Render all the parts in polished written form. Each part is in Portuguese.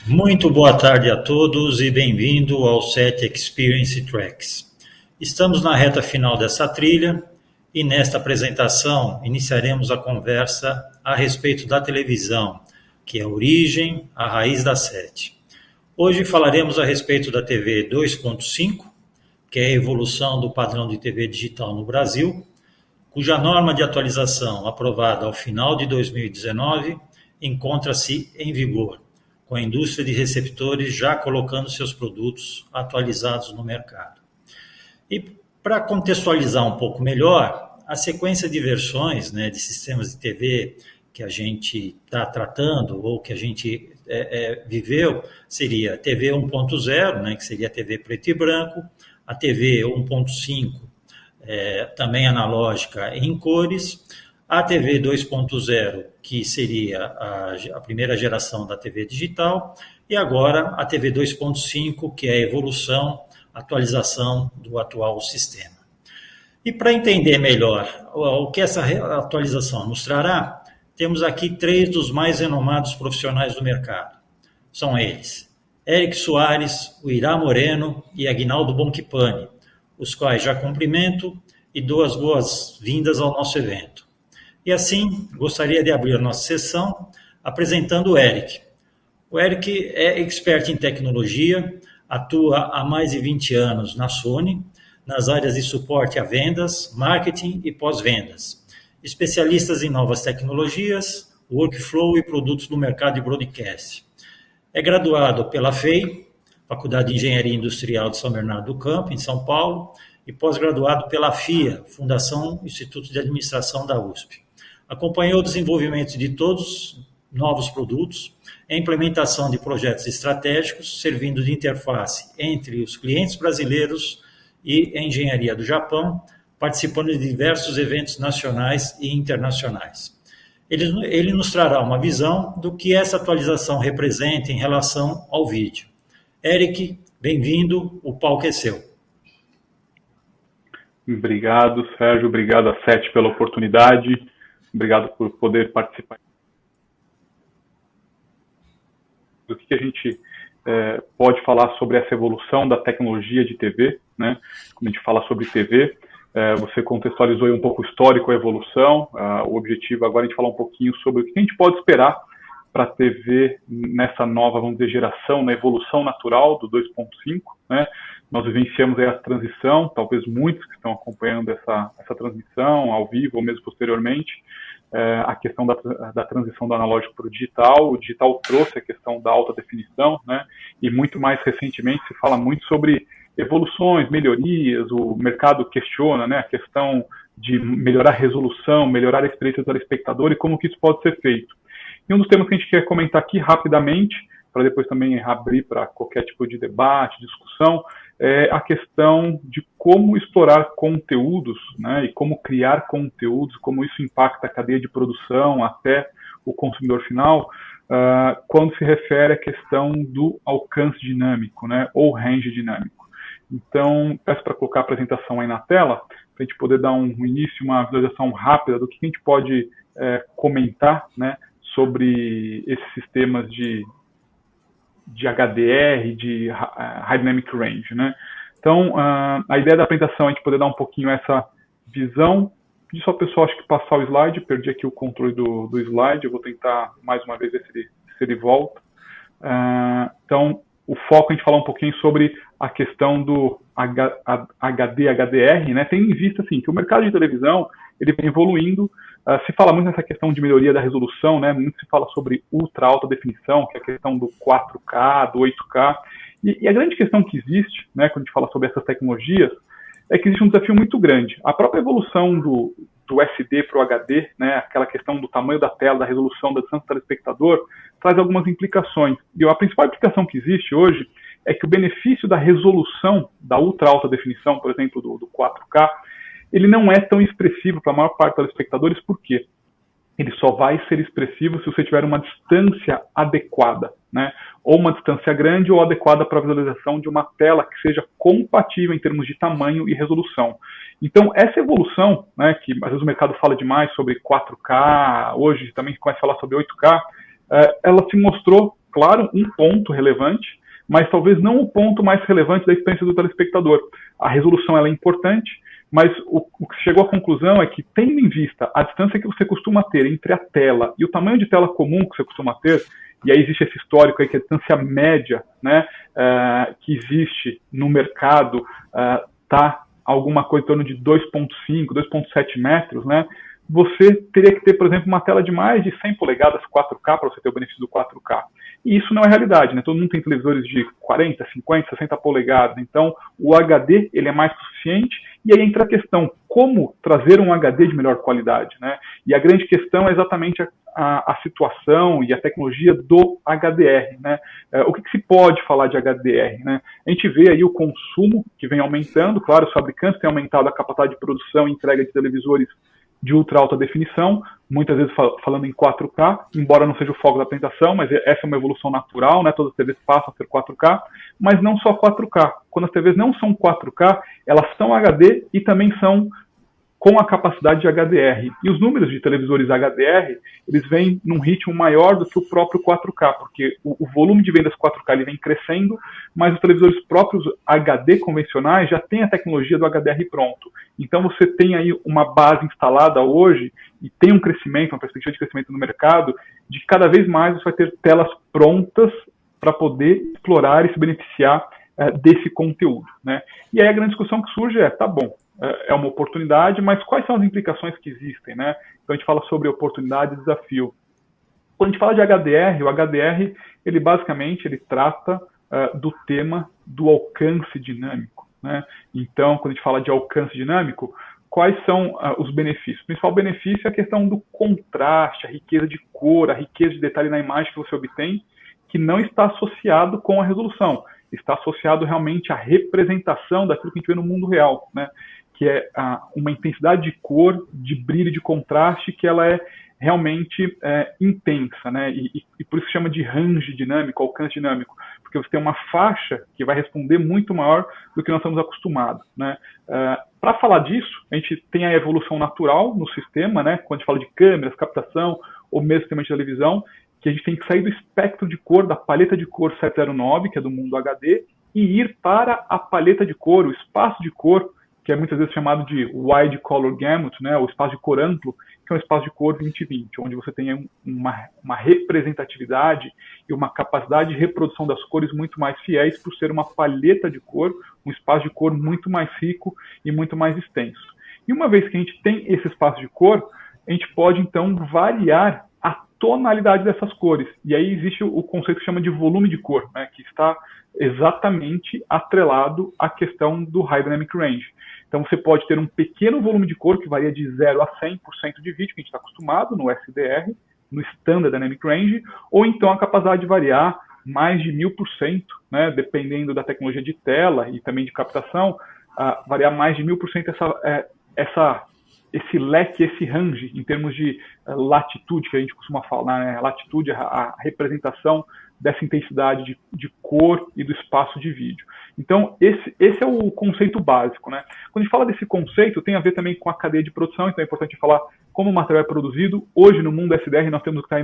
Muito boa tarde a todos e bem-vindo ao SET Experience Tracks. Estamos na reta final dessa trilha e nesta apresentação iniciaremos a conversa a respeito da televisão, que é a origem, a raiz da SET. Hoje falaremos a respeito da TV 2.5, que é a evolução do padrão de TV digital no Brasil, cuja norma de atualização aprovada ao final de 2019 encontra-se em vigor, com a indústria de receptores já colocando seus produtos atualizados no mercado. E para contextualizar um pouco melhor, a sequência de versões de sistemas de TV que a gente está tratando ou que a gente viveu seria a TV 1.0, que seria a TV preto e branco, a TV 1.5, também analógica em cores, a TV 2.0, que seria a primeira geração da TV digital, e agora a TV 2.5, que é a evolução, atualização do atual sistema. E para entender melhor o que essa atualização nos trará, temos aqui três dos mais renomados profissionais do mercado. São eles: Eric Soares, o Irá Moreno e Aguinaldo Bonquipane, os quais já cumprimento e dou as boas-vindas ao nosso evento. E assim, gostaria de abrir a nossa sessão apresentando o Eric. O Eric é expert em tecnologia, atua há mais de 20 anos na Sony, nas áreas de suporte a vendas, marketing e pós-vendas. Especialistas em novas tecnologias, workflow e produtos do mercado de broadcast. É graduado pela FEI, Faculdade de Engenharia Industrial de São Bernardo do Campo, em São Paulo, e pós-graduado pela FIA, Fundação Instituto de Administração da USP. Acompanhou o desenvolvimento de todos os novos produtos, a implementação de projetos estratégicos, servindo de interface entre os clientes brasileiros e a engenharia do Japão, participando de diversos eventos nacionais e internacionais. Ele nos trará uma visão do que essa atualização representa em relação ao vídeo. Eric, bem-vindo, o palco é seu. Obrigado, Sérgio, obrigado a SET pela oportunidade, obrigado por poder participar. O que a gente pode falar sobre essa evolução da tecnologia de TV, né? Quando a gente fala sobre TV, você contextualizou aí um pouco o histórico, a evolução, o objetivo agora é a gente falar um pouquinho sobre o que a gente pode esperar para a TV nessa nova, vamos dizer, geração, na evolução natural do 2.5, né? Nós vivenciamos aí a transição, talvez muitos que estão acompanhando essa transmissão ao vivo ou mesmo posteriormente, a questão da transição do analógico para o digital. O digital trouxe a questão da alta definição, né? E muito mais recentemente se fala muito sobre evoluções, melhorias, o mercado questiona, né, a questão de melhorar a resolução, melhorar a experiência do telespectador e como que isso pode ser feito. E um dos temas que a gente quer comentar aqui rapidamente, para depois também abrir para qualquer tipo de debate, discussão, é a questão de como explorar conteúdos, né, e como criar conteúdos, como isso impacta a cadeia de produção até o consumidor final, quando se refere à questão do alcance dinâmico, né, ou range dinâmico. Então, peço para colocar a apresentação aí na tela, para a gente poder dar um início, uma visualização rápida do que a gente pode comentar, né, sobre esses sistemas de HDR, de High Dynamic Range, né? Então, a ideia da apresentação é a gente poder dar um pouquinho essa visão. Pedir só o pessoal, acho que passar o slide, perdi aqui o controle do slide, eu vou tentar mais uma vez ver se ele volta. Então, o foco é a gente falar um pouquinho sobre a questão do HD, HDR, né? Tendo em vista, assim, que o mercado de televisão, ele vem evoluindo, se fala muito nessa questão de melhoria da resolução, né? Muito se fala sobre ultra alta definição, que é a questão do 4K, do 8K, e a grande questão que existe, né, quando a gente fala sobre essas tecnologias, é que existe um desafio muito grande. A própria evolução do SD para o HD, né, aquela questão do tamanho da tela, da resolução, da distância do telespectador, traz algumas implicações. E a principal implicação que existe hoje é que o benefício da resolução da ultra alta definição, por exemplo, do 4K, ele não é tão expressivo para a maior parte dos telespectadores. Por quê? Ele só vai ser expressivo se você tiver uma distância adequada, né? Ou uma distância grande ou adequada para a visualização de uma tela que seja compatível em termos de tamanho e resolução. Então, essa evolução, né, que às vezes o mercado fala demais sobre 4K, hoje também começa a falar sobre 8K, ela se mostrou claro, um ponto relevante, mas talvez não o ponto mais relevante da experiência do telespectador. A resolução ela é importante, mas o que chegou à conclusão é que, tendo em vista a distância que você costuma ter entre a tela e o tamanho de tela comum que você costuma ter, e aí existe esse histórico aí que a distância média, né, que existe no mercado está alguma coisa em torno de 2,5, 2,7 metros, né, você teria que ter, por exemplo, uma tela de mais de 100 polegadas 4K para você ter o benefício do 4K. E isso não é realidade, né? Todo mundo tem televisores de 40, 50, 60 polegadas, então o HD ele é mais que suficiente, e aí entra a questão, como trazer um HD de melhor qualidade, né? E a grande questão é exatamente a situação e a tecnologia do HDR, né? O que se pode falar de HDR, né? A gente vê aí o consumo que vem aumentando, claro, os fabricantes têm aumentado a capacidade de produção e entrega de televisores de ultra alta definição, muitas vezes falando em 4K, embora não seja o foco da apresentação, mas essa é uma evolução natural, né? Todas as TVs passam a ser 4K, mas não só 4K. Quando as TVs não são 4K, elas são HD e também são com a capacidade de HDR. E os números de televisores HDR, eles vêm num ritmo maior do que o próprio 4K, porque o volume de vendas 4K ele vem crescendo, mas os televisores próprios HD convencionais já têm a tecnologia do HDR pronto. Então você tem aí uma base instalada hoje e tem um crescimento, uma perspectiva de crescimento no mercado, de que cada vez mais você vai ter telas prontas para poder explorar e se beneficiar desse conteúdo, né? E aí a grande discussão que surge é, tá bom, é uma oportunidade, mas quais são as implicações que existem, né? Então a gente fala sobre oportunidade e desafio. Quando a gente fala de HDR, o HDR, ele basicamente ele trata do tema do alcance dinâmico, né? Então, quando a gente fala de alcance dinâmico, quais são os benefícios? O principal benefício é a questão do contraste, a riqueza de cor, a riqueza de detalhe na imagem que você obtém, que não está associado com a resolução, está associado realmente à representação daquilo que a gente vê no mundo real, né? Que é uma intensidade de cor, de brilho, de contraste, que ela é realmente intensa, né? E por isso chama de range dinâmico, alcance dinâmico, porque você tem uma faixa que vai responder muito maior do que nós estamos acostumados, né? Para falar disso, a gente tem a evolução natural no sistema, né? Quando a gente fala de câmeras, captação, ou mesmo sistema de televisão, que a gente tem que sair do espectro de cor, da paleta de cor 709, que é do mundo HD, e ir para a paleta de cor, o espaço de cor, que é muitas vezes chamado de Wide Color Gamut, né, o espaço de cor amplo, que é um espaço de cor 2020, onde você tem uma representatividade e uma capacidade de reprodução das cores muito mais fiéis por ser uma paleta de cor, um espaço de cor muito mais rico e muito mais extenso. E uma vez que a gente tem esse espaço de cor, a gente pode então variar a tonalidade dessas cores. E aí existe o conceito que chama de volume de cor, né, que está exatamente atrelado à questão do High Dynamic Range. Então você pode ter um pequeno volume de cor que varia de 0 a 100% de vídeo, que a gente está acostumado no SDR, no Standard Dynamic Range, ou então a capacidade de variar mais de 1000%, né, dependendo da tecnologia de tela e também de captação, variar mais de 1000% esse leque, esse range, em termos de latitude, que a gente costuma falar, né? Latitude, a representação dessa intensidade de cor e do espaço de vídeo. Então, esse é o conceito básico, né? Quando a gente fala desse conceito, tem a ver também com a cadeia de produção, então é importante falar como o material é produzido. Hoje, no mundo SDR, nós temos o que está aí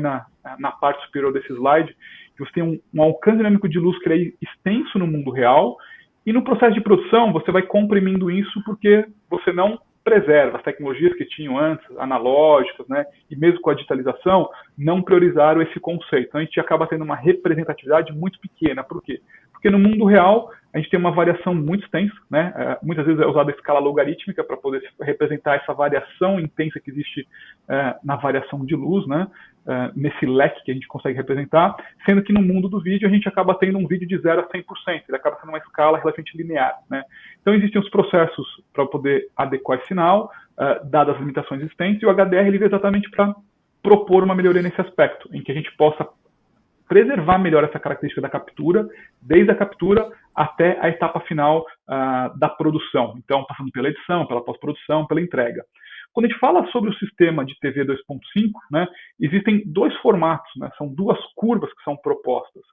na parte superior desse slide, que você tem um alcance dinâmico de luz que é extenso no mundo real, e no processo de produção, você vai comprimindo isso porque você não preserva as tecnologias que tinham antes, analógicas, né, e mesmo com a digitalização, não priorizaram esse conceito. Então a gente acaba tendo uma representatividade muito pequena. Por quê? Porque no mundo real a gente tem uma variação muito extensa, né? Muitas vezes é usada a escala logarítmica para poder representar essa variação intensa que existe na variação de luz, né? Nesse leque que a gente consegue representar, sendo que no mundo do vídeo a gente acaba tendo um vídeo de 0 a 100%, ele acaba sendo uma escala relativamente linear, né? Então existem os processos para poder adequar esse sinal, dadas as limitações existentes, e o HDR ele veio exatamente para propor uma melhoria nesse aspecto, em que a gente possa preservar melhor essa característica da captura, desde a captura até a etapa final da produção. Então, passando pela edição, pela pós-produção, pela entrega. Quando a gente fala sobre o sistema de TV 2.5, né, existem dois formatos, né, são duas curvas que são propostas.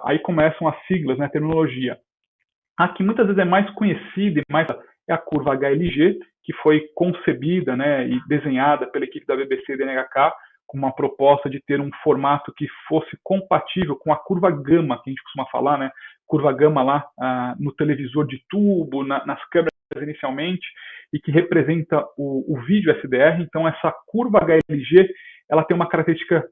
Aí começam as siglas, né, a terminologia. A que muitas vezes é mais conhecida e mais é a curva HLG, que foi concebida, né, e desenhada pela equipe da BBC e da NHK com uma proposta de ter um formato que fosse compatível com a curva gama, que a gente costuma falar, né? Curva gama lá no televisor de tubo, nas câmeras inicialmente, e que representa o vídeo SDR. Então, essa curva HLG, ela tem uma característica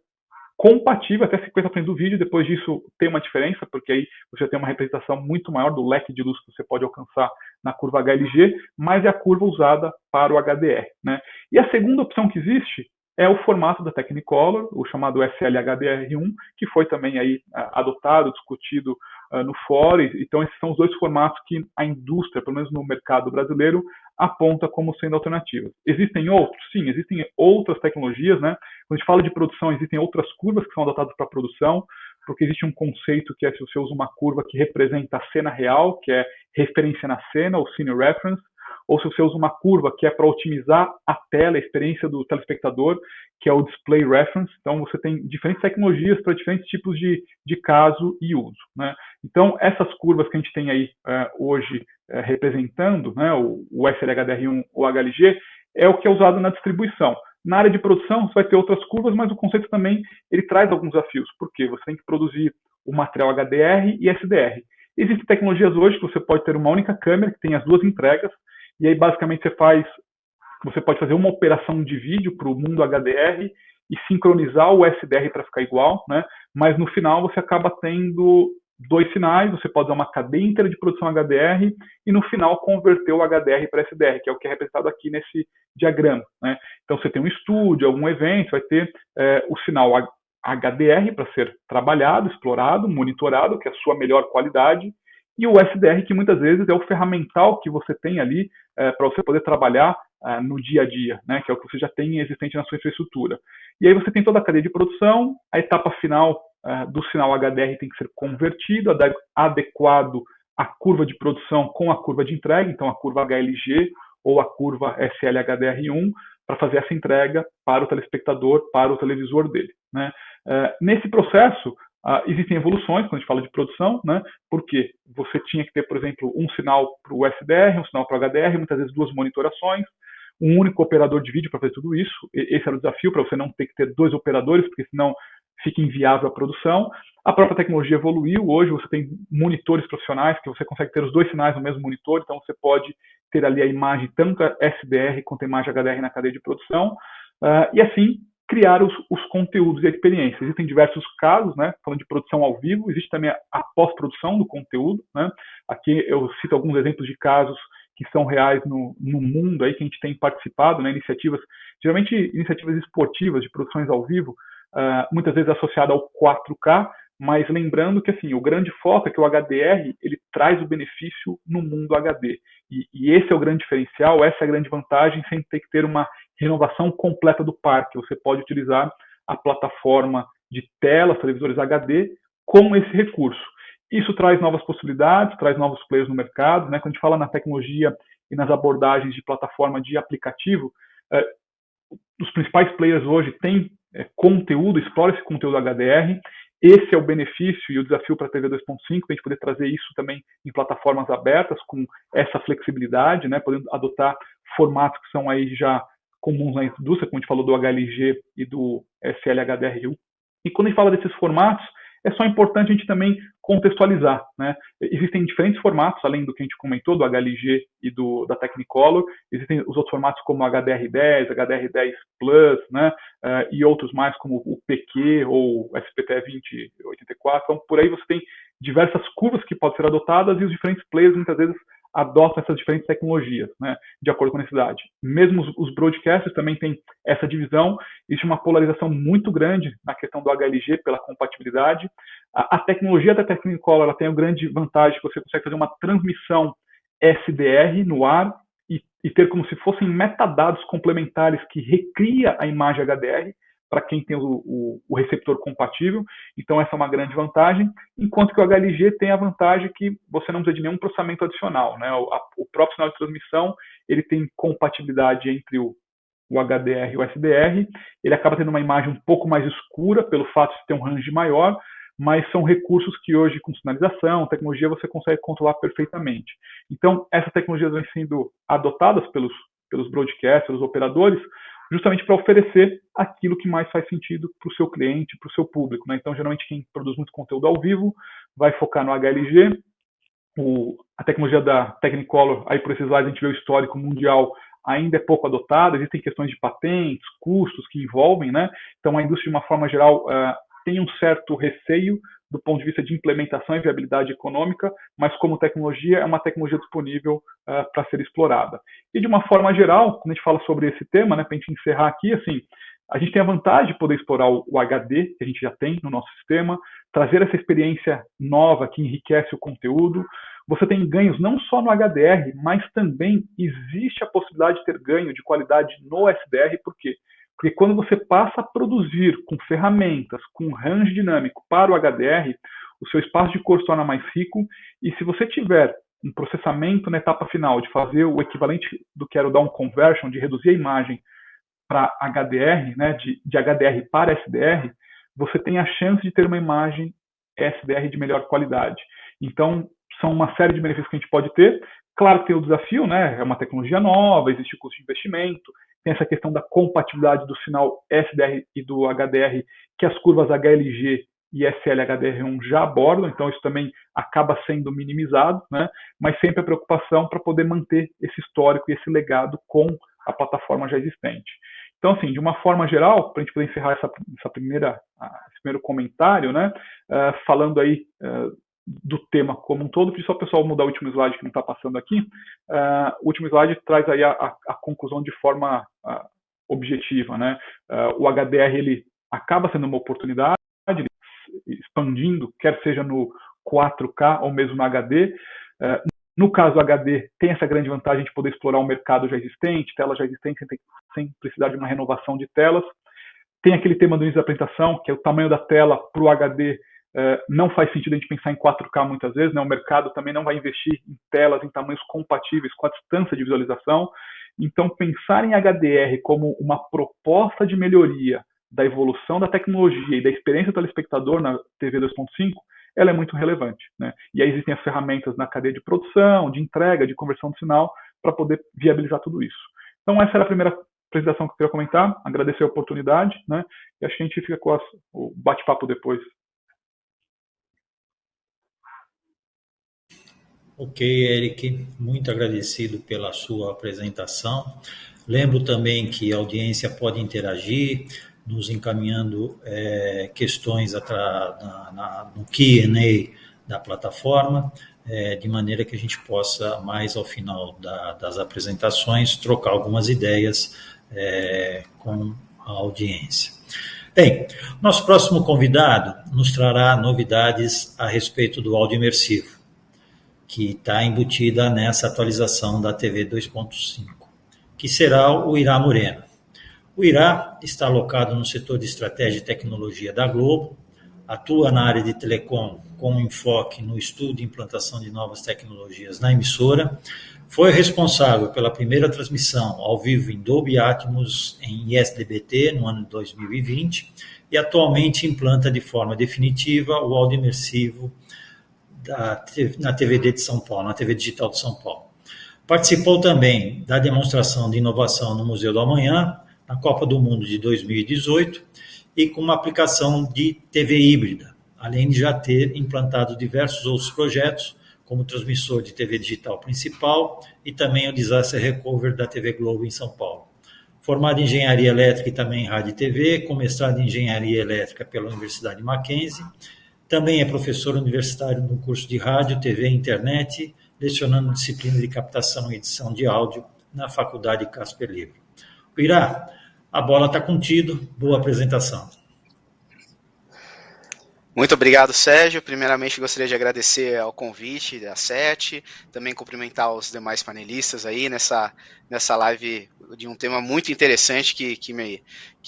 compatível até 50% do vídeo. Depois disso tem uma diferença, porque aí você tem uma representação muito maior do leque de luz que você pode alcançar na curva HLG, mas é a curva usada para o HDR, né? E a segunda opção que existe é o formato da Technicolor, o chamado SL-HDR1, que foi também aí adotado, discutido no fórum. Então, esses são os dois formatos que a indústria, pelo menos no mercado brasileiro, aponta como sendo alternativas. Existem outros? Sim, existem outras tecnologias, né? Quando a gente fala de produção, existem outras curvas que são adotadas para produção, porque existe um conceito que é se você usa uma curva que representa a cena real, que é referência na cena, ou scene reference, ou se você usa uma curva que é para otimizar a tela, a experiência do telespectador, que é o display reference. Então, você tem diferentes tecnologias para diferentes tipos de caso e uso, né? Então, essas curvas que a gente tem aí hoje representando, né, o SLHDR1 ou HLG, é o que é usado na distribuição. Na área de produção, você vai ter outras curvas, mas o conceito também ele traz alguns desafios. Por quê? Você tem que produzir o material HDR e SDR. Existem tecnologias hoje que você pode ter uma única câmera que tem as duas entregas, e aí basicamente você pode fazer uma operação de vídeo para o mundo HDR e sincronizar o SDR para ficar igual, né? Mas no final você acaba tendo dois sinais, você pode usar uma cadeia inteira de produção HDR e no final converter o HDR para SDR, que é o que é representado aqui nesse diagrama, né? Então você tem um estúdio, algum evento, vai ter o sinal HDR para ser trabalhado, explorado, monitorado, que é a sua melhor qualidade, e o SDR, que muitas vezes é o ferramental que você tem ali para você poder trabalhar no dia a dia, né, que é o que você já tem existente na sua infraestrutura. E aí você tem toda a cadeia de produção, a etapa final do sinal HDR tem que ser convertido, adequado a curva de produção com a curva de entrega, então a curva HLG ou a curva SL-HDR1, para fazer essa entrega para o telespectador, para o televisor dele, né? Nesse processo, existem evoluções quando a gente fala de produção, né? Porque você tinha que ter, por exemplo, um sinal para o SDR, um sinal para o HDR, muitas vezes duas monitorações, um único operador de vídeo para fazer tudo isso. Esse era o desafio, para você não ter que ter dois operadores, porque senão fica inviável a produção. A própria tecnologia evoluiu. Hoje você tem monitores profissionais que você consegue ter os dois sinais no mesmo monitor, então você pode ter ali a imagem tanto SDR quanto a imagem HDR na cadeia de produção, e assim criar os conteúdos e a experiência. Existem diversos casos, né, falando de produção ao vivo, existe também a pós-produção do conteúdo, né? Aqui eu cito alguns exemplos de casos que são reais no mundo aí, que a gente tem participado, né, iniciativas, geralmente iniciativas esportivas de produções ao vivo, muitas vezes associada ao 4K, mas lembrando que assim, o grande foco é que o HDR ele traz o benefício no mundo HD. E esse é o grande diferencial, essa é a grande vantagem, sem ter que ter uma renovação completa do parque. Você pode utilizar a plataforma de telas, televisores HD, como esse recurso. Isso traz novas possibilidades, traz novos players no mercado, né? Quando a gente fala na tecnologia e nas abordagens de plataforma de aplicativo, os principais players hoje têm conteúdo, explora esse conteúdo HDR. Esse é o benefício e o desafio para a TV 2.5, para a gente poder trazer isso também em plataformas abertas, com essa flexibilidade, né, podendo adotar formatos que são aí já comuns na indústria, como a gente falou do HLG e do SL-HDR1. E quando a gente fala desses formatos, é só importante a gente também contextualizar, né? Existem diferentes formatos, além do que a gente comentou, do HLG e da Technicolor. Existem os outros formatos como HDR10, HDR10 Plus, né? E outros mais como o PQ ou SPT2084. Então, por aí você tem diversas curvas que podem ser adotadas e os diferentes players muitas vezes adotam essas diferentes tecnologias, né, de acordo com a necessidade. Mesmo os broadcasters também têm essa divisão. Existe uma polarização muito grande na questão do HLG pela compatibilidade. A tecnologia da Technicolor ela tem a grande vantagem que você consegue fazer uma transmissão SDR no ar e ter como se fossem metadados complementares que recria a imagem HDR para quem tem o receptor compatível. Então essa é uma grande vantagem, enquanto que o HLG tem a vantagem que você não precisa de nenhum processamento adicional, né? O próprio sinal de transmissão ele tem compatibilidade entre o HDR e o SDR, ele acaba tendo uma imagem um pouco mais escura pelo fato de ter um range maior, mas são recursos que hoje com sinalização, tecnologia, você consegue controlar perfeitamente. Então essas tecnologias vêm sendo adotadas pelos broadcasters, pelos operadores, justamente para oferecer aquilo que mais faz sentido para o seu cliente, para o seu público, né? Então, geralmente, quem produz muito conteúdo ao vivo vai focar no HLG. A tecnologia da Technicolor, aí por esses slides a gente vê o histórico mundial, ainda é pouco adotada, existem questões de patentes, custos que envolvem, né? Então, a indústria, de uma forma geral, tem um certo receio do ponto de vista de implementação e viabilidade econômica, mas como tecnologia, é uma tecnologia disponível para ser explorada. E de uma forma geral, quando a gente fala sobre esse tema, né, para a gente encerrar aqui, assim, a gente tem a vantagem de poder explorar o HD, que a gente já tem no nosso sistema, trazer essa experiência nova que enriquece o conteúdo. Você tem ganhos não só no HDR, mas também existe a possibilidade de ter ganho de qualidade no SDR, por quê? Porque quando você passa a produzir com ferramentas, com range dinâmico para o HDR, o seu espaço de cor se torna mais rico, e se você tiver um processamento na etapa final de fazer o equivalente do que era o down conversion, de reduzir a imagem para HDR, né, de HDR para SDR, você tem a chance de ter uma imagem SDR de melhor qualidade. Então, são uma série de benefícios que a gente pode ter. Claro que tem o desafio, né? É uma tecnologia nova, existe o custo de investimento, tem essa questão da compatibilidade do sinal SDR e do HDR, que as curvas HLG e SL-HDR1 já abordam, então isso também acaba sendo minimizado, né? Mas sempre a preocupação para poder manter esse histórico e esse legado com a plataforma já existente. Então, assim, de uma forma geral, para a gente poder encerrar esse primeiro comentário, né? Falando aí do tema como um todo, só o pessoal mudar o último slide que não está passando aqui. O último slide traz aí a conclusão de forma objetiva, né? O HDR ele acaba sendo uma oportunidade, expandindo, quer seja no 4K ou mesmo no HD. No caso do HD, tem essa grande vantagem de poder explorar um mercado já existente, telas já existentes, sem precisar de uma renovação de telas. Tem aquele tema do início da apresentação, que é o tamanho da tela para o HD. Não faz sentido a gente pensar em 4K muitas vezes, né? O mercado também não vai investir em telas em tamanhos compatíveis com a distância de visualização. Então, pensar em HDR como uma proposta de melhoria da evolução da tecnologia e da experiência do telespectador na TV 2.5, ela é muito relevante, né? E aí existem as ferramentas na cadeia de produção, de entrega, de conversão de sinal, para poder viabilizar tudo isso. Então, essa era a primeira apresentação que eu queria comentar, agradecer a oportunidade, né? E acho que a gente fica com o bate-papo depois. Ok, Eric, muito agradecido pela sua apresentação. Lembro também que a audiência pode interagir, nos encaminhando questões no Q&A da plataforma, de maneira que a gente possa, mais ao final das apresentações, trocar algumas ideias com a audiência. Bem, nosso próximo convidado nos trará novidades a respeito do áudio imersivo, que está embutida nessa atualização da TV 2.5, que será o Irá Moreno. O Irá está alocado no setor de estratégia e tecnologia da Globo, atua na área de telecom com enfoque no estudo e implantação de novas tecnologias na emissora, foi responsável pela primeira transmissão ao vivo em Dolby Atmos em ISDBT no ano de 2020 e atualmente implanta de forma definitiva o áudio imersivo na TVD de São Paulo, na TV Digital de São Paulo. Participou também da demonstração de inovação no Museu do Amanhã, na Copa do Mundo de 2018, e com uma aplicação de TV híbrida, além de já ter implantado diversos outros projetos, como o transmissor de TV digital principal e também o Disaster Recovery da TV Globo em São Paulo. Formado em Engenharia Elétrica e também em Rádio e TV, com mestrado em Engenharia Elétrica pela Universidade Mackenzie. Também é professor universitário no curso de Rádio, TV e Internet, lecionando disciplina de captação e edição de áudio na Faculdade Casper Libero. Irá, a bola está contigo. Boa apresentação. Muito obrigado, Sérgio. Primeiramente, gostaria de agradecer ao convite da SET, também cumprimentar os demais panelistas aí nessa live de um tema muito interessante que me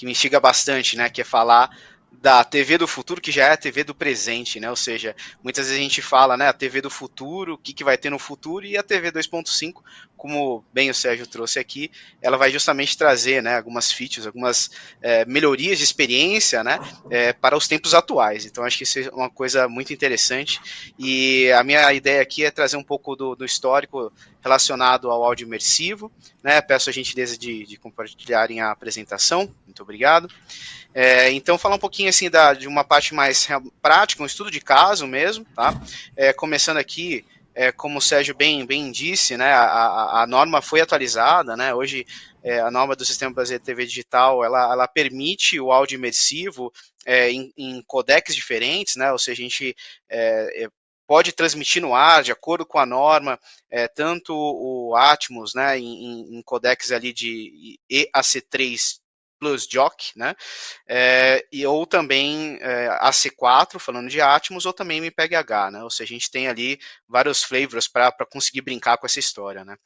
instiga bastante, né, que é falar da TV do futuro, que já é a TV do presente, né? Ou seja, muitas vezes a gente fala, né, a TV do futuro, o que, que vai ter no futuro, e a TV 2.5, como bem o Sérgio trouxe aqui, ela vai justamente trazer, né, algumas features, algumas melhorias de experiência, né, para os tempos atuais. Então, acho que isso é uma coisa muito interessante, e a minha ideia aqui é trazer um pouco do histórico relacionado ao áudio imersivo, né? Peço a gentileza de compartilharem a apresentação. Muito obrigado. Então, falar um pouquinho assim de uma parte mais prática, um estudo de caso mesmo, tá? Começando aqui, como o Sérgio bem disse, né, a norma foi atualizada, né? Hoje a norma do Sistema Brasileiro de TV Digital, ela permite o áudio imersivo em codecs diferentes, né? Ou seja, a gente pode transmitir no ar, de acordo com a norma, tanto o Atmos, né, em codecs ali de EAC3 Plus Jock, né? Ou também AC4, falando de Atmos, ou também MPEG-H, né? Ou seja, a gente tem ali vários flavors para conseguir brincar com essa história, né?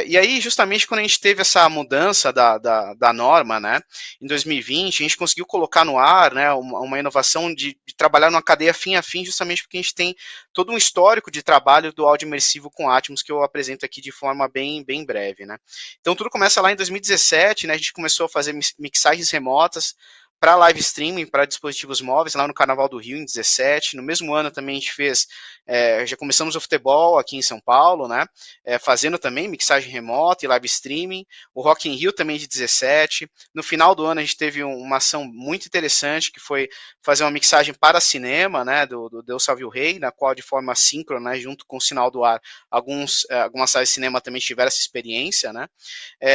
E aí, justamente quando a gente teve essa mudança da norma, né? Em 2020, a gente conseguiu colocar no ar, né? Uma inovação de trabalhar numa cadeia fim a fim, justamente porque a gente tem todo um histórico de trabalho do áudio imersivo com Atmos que eu apresento aqui de forma bem breve, né? Então tudo começa lá em 2017, né? A gente começou a fazer mixagens remotas para live streaming, para dispositivos móveis, lá no Carnaval do Rio, em 17. No mesmo ano também a gente fez, já começamos o futebol aqui em São Paulo, né? Fazendo também mixagem remota e live streaming. O Rock in Rio também de 17. No final do ano a gente teve uma ação muito interessante, que foi fazer uma mixagem para cinema, né? Do Deus Salve o Rei, na qual de forma síncrona, né, junto com o sinal do ar, algumas salas de cinema também tiveram essa experiência, né?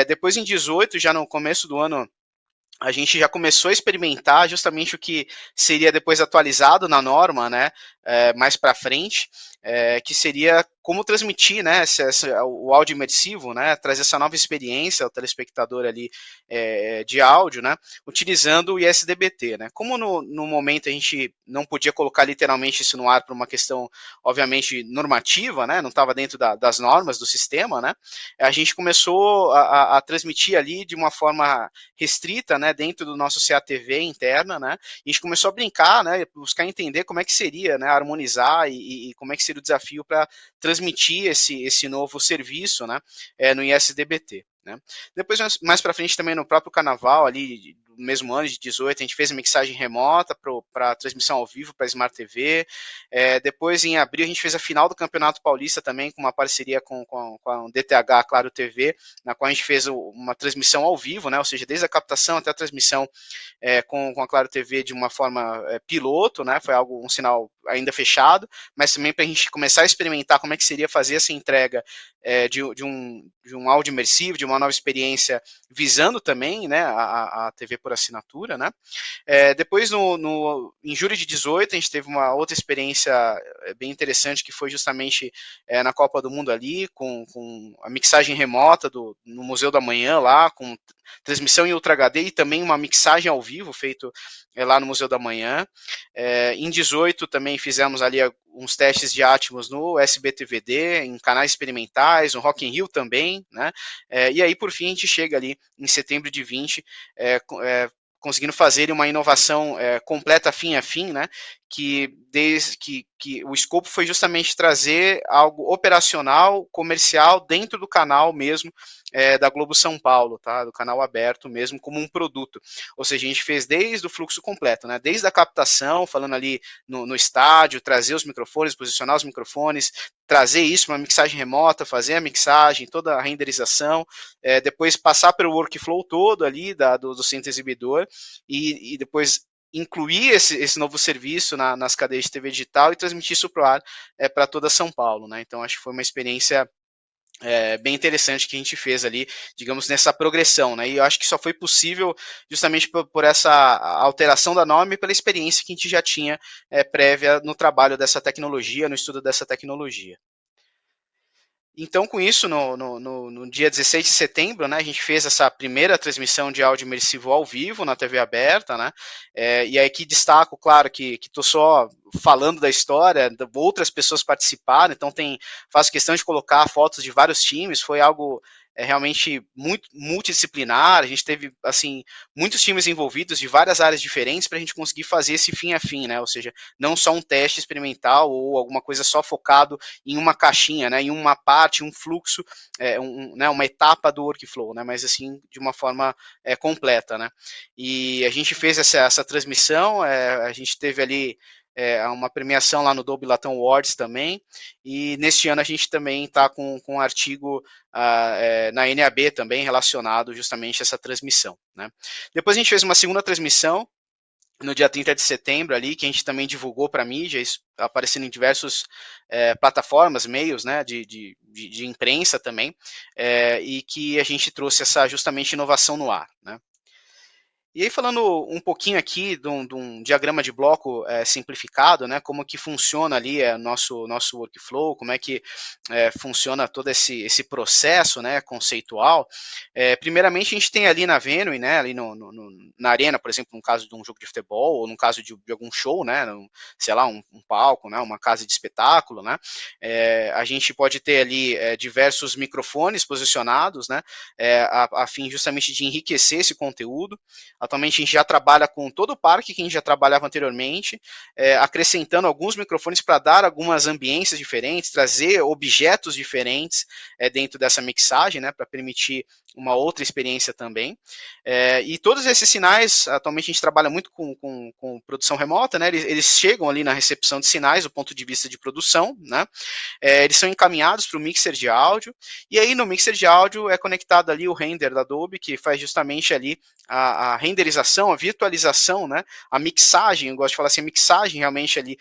Depois em 18, já no começo do ano, a gente já começou a experimentar justamente o que seria depois atualizado na norma, né, mais para frente, que seria como transmitir, né, o áudio imersivo, né, trazer essa nova experiência ao telespectador ali de áudio, né, utilizando o ISDBT, né. Como no momento a gente não podia colocar literalmente isso no ar por uma questão, obviamente, normativa, né, não estava dentro das normas do sistema, né, a gente começou a transmitir ali de uma forma restrita, né, dentro do nosso CATV interna, né, e a gente começou a brincar, né, buscar entender como é que seria, né, harmonizar e como é que seria o desafio para transmitir esse novo serviço, né, no ISDBT. Né. Depois, mais para frente, também no próprio Carnaval, ali do mesmo ano de 18, a gente fez a mixagem remota para transmissão ao vivo para Smart TV. Depois, em abril, a gente fez a final do Campeonato Paulista também, com uma parceria com a DTH Claro TV, na qual a gente fez uma transmissão ao vivo, né, ou seja, desde a captação até a transmissão com a Claro TV de uma forma piloto, né, foi um sinal ainda fechado, mas também para a gente começar a experimentar como é que seria fazer essa entrega de um áudio imersivo, de uma nova experiência, visando também, né, a TV por assinatura, né. Depois, em julho de 18, a gente teve uma outra experiência bem interessante, que foi justamente na Copa do Mundo ali, com a mixagem remota no Museu da Manhã lá, com transmissão em Ultra HD e também uma mixagem ao vivo feito lá no Museu da Manhã. Em 18 também fizemos ali uns testes de Atmos no SBTVD, em canais experimentais, no Rock in Rio também, né? E aí, por fim, a gente chega ali em setembro de 20, conseguindo fazer uma inovação completa fim a fim, né? Que o escopo foi justamente trazer algo operacional, comercial, dentro do canal mesmo da Globo São Paulo, tá? Do canal aberto mesmo, como um produto. Ou seja, a gente fez desde o fluxo completo, né? Desde a captação, falando ali no estádio, trazer os microfones, posicionar os microfones, trazer isso para uma mixagem remota, fazer a mixagem, toda a renderização, depois passar pelo workflow todo ali do centro exibidor e depois incluir esse novo serviço nas cadeias de TV digital e transmitir isso para o ar para toda São Paulo, né? Então acho que foi uma experiência bem interessante que a gente fez ali, digamos, nessa progressão, né? E eu acho que só foi possível justamente por essa alteração da norma e pela experiência que a gente já tinha prévia no trabalho dessa tecnologia, no estudo dessa tecnologia. Então, com isso, no dia 16 de setembro, né, a gente fez essa primeira transmissão de áudio imersivo ao vivo na TV aberta, né, e aí que destaco, claro, que estou só falando da história, outras pessoas participaram, então faço questão de colocar fotos de vários times, foi algo realmente muito multidisciplinar, a gente teve, assim, muitos times envolvidos de várias áreas diferentes para a gente conseguir fazer esse fim a fim, né? Ou seja, não só um teste experimental ou alguma coisa só focado em uma caixinha, né? Em uma parte, um fluxo, né? Uma etapa do workflow, né? Mas assim, de uma forma completa, né? E a gente fez essa transmissão, a gente teve ali uma premiação lá no Dolby Latam Awards também, e neste ano a gente também está com um artigo na NAB também relacionado justamente a essa transmissão, né? Depois a gente fez uma segunda transmissão no dia 30 de setembro ali, que a gente também divulgou para a mídia, isso aparecendo em diversas plataformas, meios, né, de imprensa também, e que a gente trouxe essa justamente inovação no ar, né? E aí falando um pouquinho aqui de um diagrama de bloco simplificado, né, como que funciona ali nosso workflow, como é que funciona todo esse processo, né, conceitual. Primeiramente a gente tem ali na Venue, né, ali na arena, por exemplo, no caso de um jogo de futebol, ou no caso de algum show, né, sei lá, um palco, né, uma casa de espetáculo, né, a gente pode ter ali diversos microfones posicionados, né, a fim justamente de enriquecer esse conteúdo. Atualmente a gente já trabalha com todo o parque que a gente já trabalhava anteriormente, acrescentando alguns microfones para dar algumas ambiências diferentes, trazer objetos diferentes dentro dessa mixagem, né, para permitir uma outra experiência também. E todos esses sinais, atualmente a gente trabalha muito com produção remota, né, eles chegam ali na recepção de sinais do ponto de vista de produção, né, eles são encaminhados para o mixer de áudio, e aí no mixer de áudio é conectado ali o render da Adobe, que faz justamente ali a renderização, a virtualização, né, a mixagem, eu gosto de falar assim, a mixagem realmente ali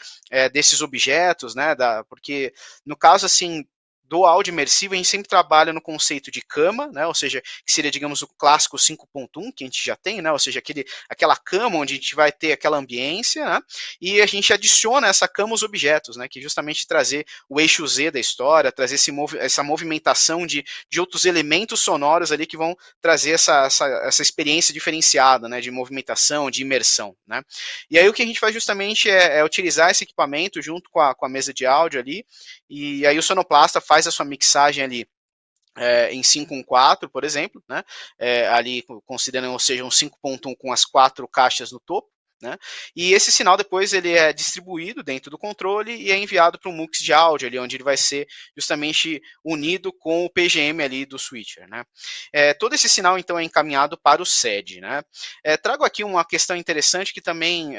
desses objetos, né, porque no caso assim, do áudio imersivo, a gente sempre trabalha no conceito de cama, né, ou seja, que seria, digamos, o clássico 5.1, que a gente já tem, né, ou seja, aquela cama onde a gente vai ter aquela ambiência, né, e a gente adiciona essa cama os objetos, né, que é justamente trazer o eixo Z da história, trazer essa movimentação de outros elementos sonoros ali que vão trazer essa experiência diferenciada, né, de movimentação, de imersão, né. E aí o que a gente faz justamente é utilizar esse equipamento junto com a mesa de áudio ali, e aí o sonoplasta faz a sua mixagem ali em 5.1.4, por exemplo, né? Ali considerando, ou seja, um 5.1 com as 4 caixas no topo, né? E esse sinal depois ele é distribuído dentro do controle e é enviado para um mux de áudio ali, onde ele vai ser justamente unido com o PGM ali do switcher, né? Todo esse sinal então é encaminhado para o SED, né? Trago aqui uma questão interessante que também,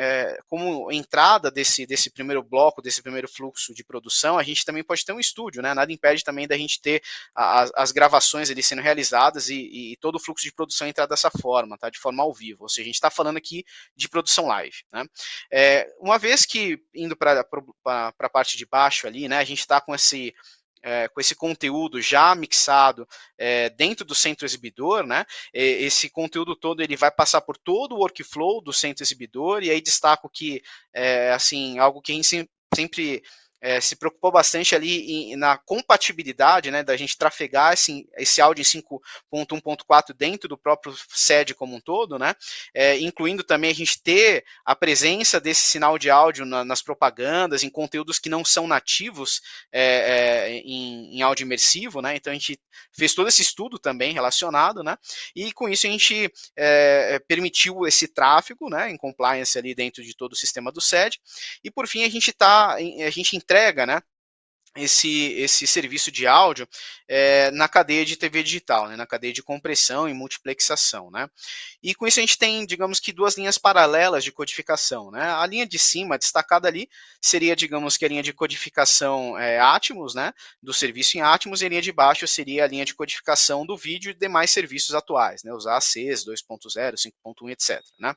como entrada desse primeiro bloco, desse primeiro fluxo de produção, a gente também pode ter um estúdio, né? Nada impede também da gente ter as gravações ali sendo realizadas e todo o fluxo de produção entrar dessa forma, tá? De forma ao vivo. Ou seja, a gente está falando aqui de produção live, né? Uma vez que indo para a parte de baixo ali, né? A gente está com esse conteúdo já mixado dentro do centro exibidor, né? Esse conteúdo todo ele vai passar por todo o workflow do centro exibidor, e aí destaco que assim, algo que a gente sempre se preocupou bastante ali na compatibilidade, né, da gente trafegar esse áudio em 5.1.4 dentro do próprio SED como um todo, né, incluindo também a gente ter a presença desse sinal de áudio nas propagandas, em conteúdos que não são nativos em áudio imersivo, né, então a gente fez todo esse estudo também relacionado, né, e com isso a gente permitiu esse tráfego, né, em compliance ali dentro de todo o sistema do SED, e por fim a gente entrega, né, esse serviço de áudio na cadeia de TV digital, né, na cadeia de compressão e multiplexação, né? E com isso a gente tem, digamos que, duas linhas paralelas de codificação, né? A linha de cima, destacada ali, seria, digamos que a linha de codificação Atmos, né, do serviço em Atmos, e a linha de baixo seria a linha de codificação do vídeo e demais serviços atuais, né, os AACs, 2.0, 5.1, etc, né?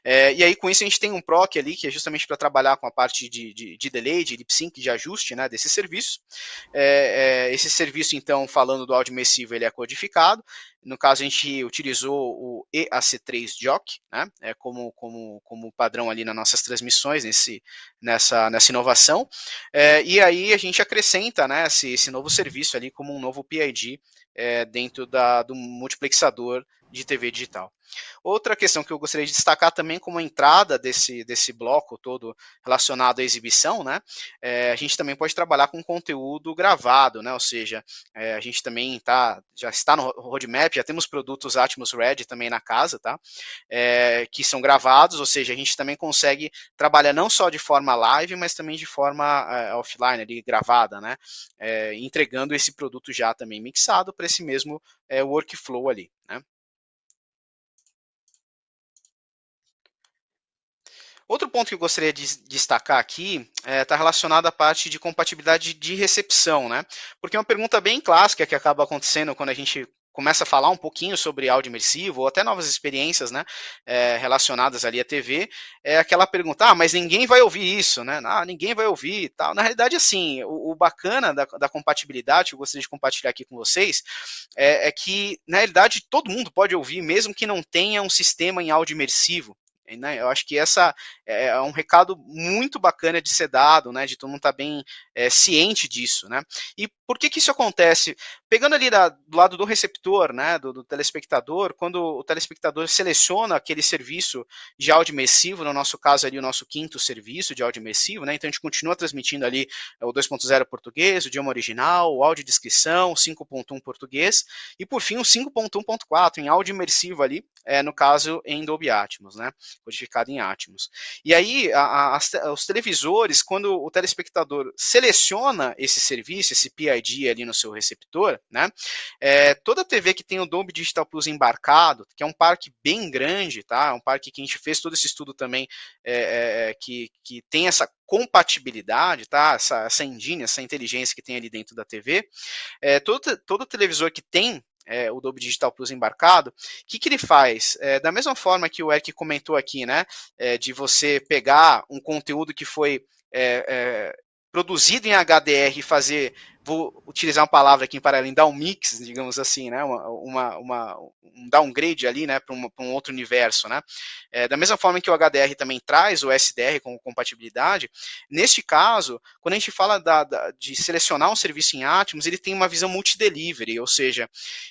E aí com isso a gente tem um PROC ali, que é justamente para trabalhar com a parte de delay, de lip sync, de ajuste, né, desse serviço. Esse serviço, então, falando do áudio imersivo, ele é codificado. No caso, a gente utilizou o EAC3 JOC, né, como padrão ali nas nossas transmissões, nessa inovação. E aí a gente acrescenta, né, esse novo serviço ali como um novo PID dentro do multiplexador de TV digital. Outra questão que eu gostaria de destacar também como entrada desse bloco todo relacionado à exibição, né? A gente também pode trabalhar com conteúdo gravado, né? Ou seja, a gente também já está no roadmap, já temos produtos Atmos Red também na casa, tá? Que são gravados, ou seja, a gente também consegue trabalhar não só de forma live, mas também de forma offline, ali, gravada, né? Entregando esse produto já também mixado para esse mesmo workflow ali, né? Outro ponto que eu gostaria de destacar aqui está relacionado à parte de compatibilidade de recepção, né? Porque é uma pergunta bem clássica que acaba acontecendo quando a gente começa a falar um pouquinho sobre áudio imersivo ou até novas experiências, né, relacionadas ali à TV, é aquela pergunta, mas ninguém vai ouvir isso, né? Ninguém vai ouvir e tal. Na realidade, assim, o bacana da compatibilidade que eu gostaria de compartilhar aqui com vocês é que, na realidade, todo mundo pode ouvir, mesmo que não tenha um sistema em áudio imersivo. Né? Eu acho que essa é um recado muito bacana de ser dado, né? De todo mundo estar bem ciente disso, né? E por que isso acontece? Pegando ali do lado do receptor, né? Do telespectador, quando o telespectador seleciona aquele serviço de áudio imersivo, no nosso caso ali o nosso quinto serviço de áudio imersivo, né? Então a gente continua transmitindo ali o 2.0 português, o idioma original, o áudio descrição, 5.1 português e por fim o 5.1.4 em áudio imersivo ali, no caso em Dolby Atmos, né? Codificado em Atmos. E aí, os televisores, quando o telespectador seleciona esse serviço, esse PID ali no seu receptor, né, toda TV que tem o Dolby Digital Plus embarcado, que é um parque bem grande, tá, um parque que a gente fez todo esse estudo também, que tem essa compatibilidade, tá, essa engine, essa inteligência que tem ali dentro da TV, todo televisor que tem o Dolby Digital Plus embarcado, o que ele faz? Da mesma forma que o Eric comentou aqui, né, de você pegar um conteúdo que foi produzido em HDR e fazer, vou utilizar uma palavra aqui em paralelo, dar um mix, digamos assim, né, um downgrade ali, né, para um outro universo, né. Da mesma forma que o HDR também traz o SDR como compatibilidade, neste caso, quando a gente fala de selecionar um serviço em Atmos, ele tem uma visão multi-delivery, ou seja,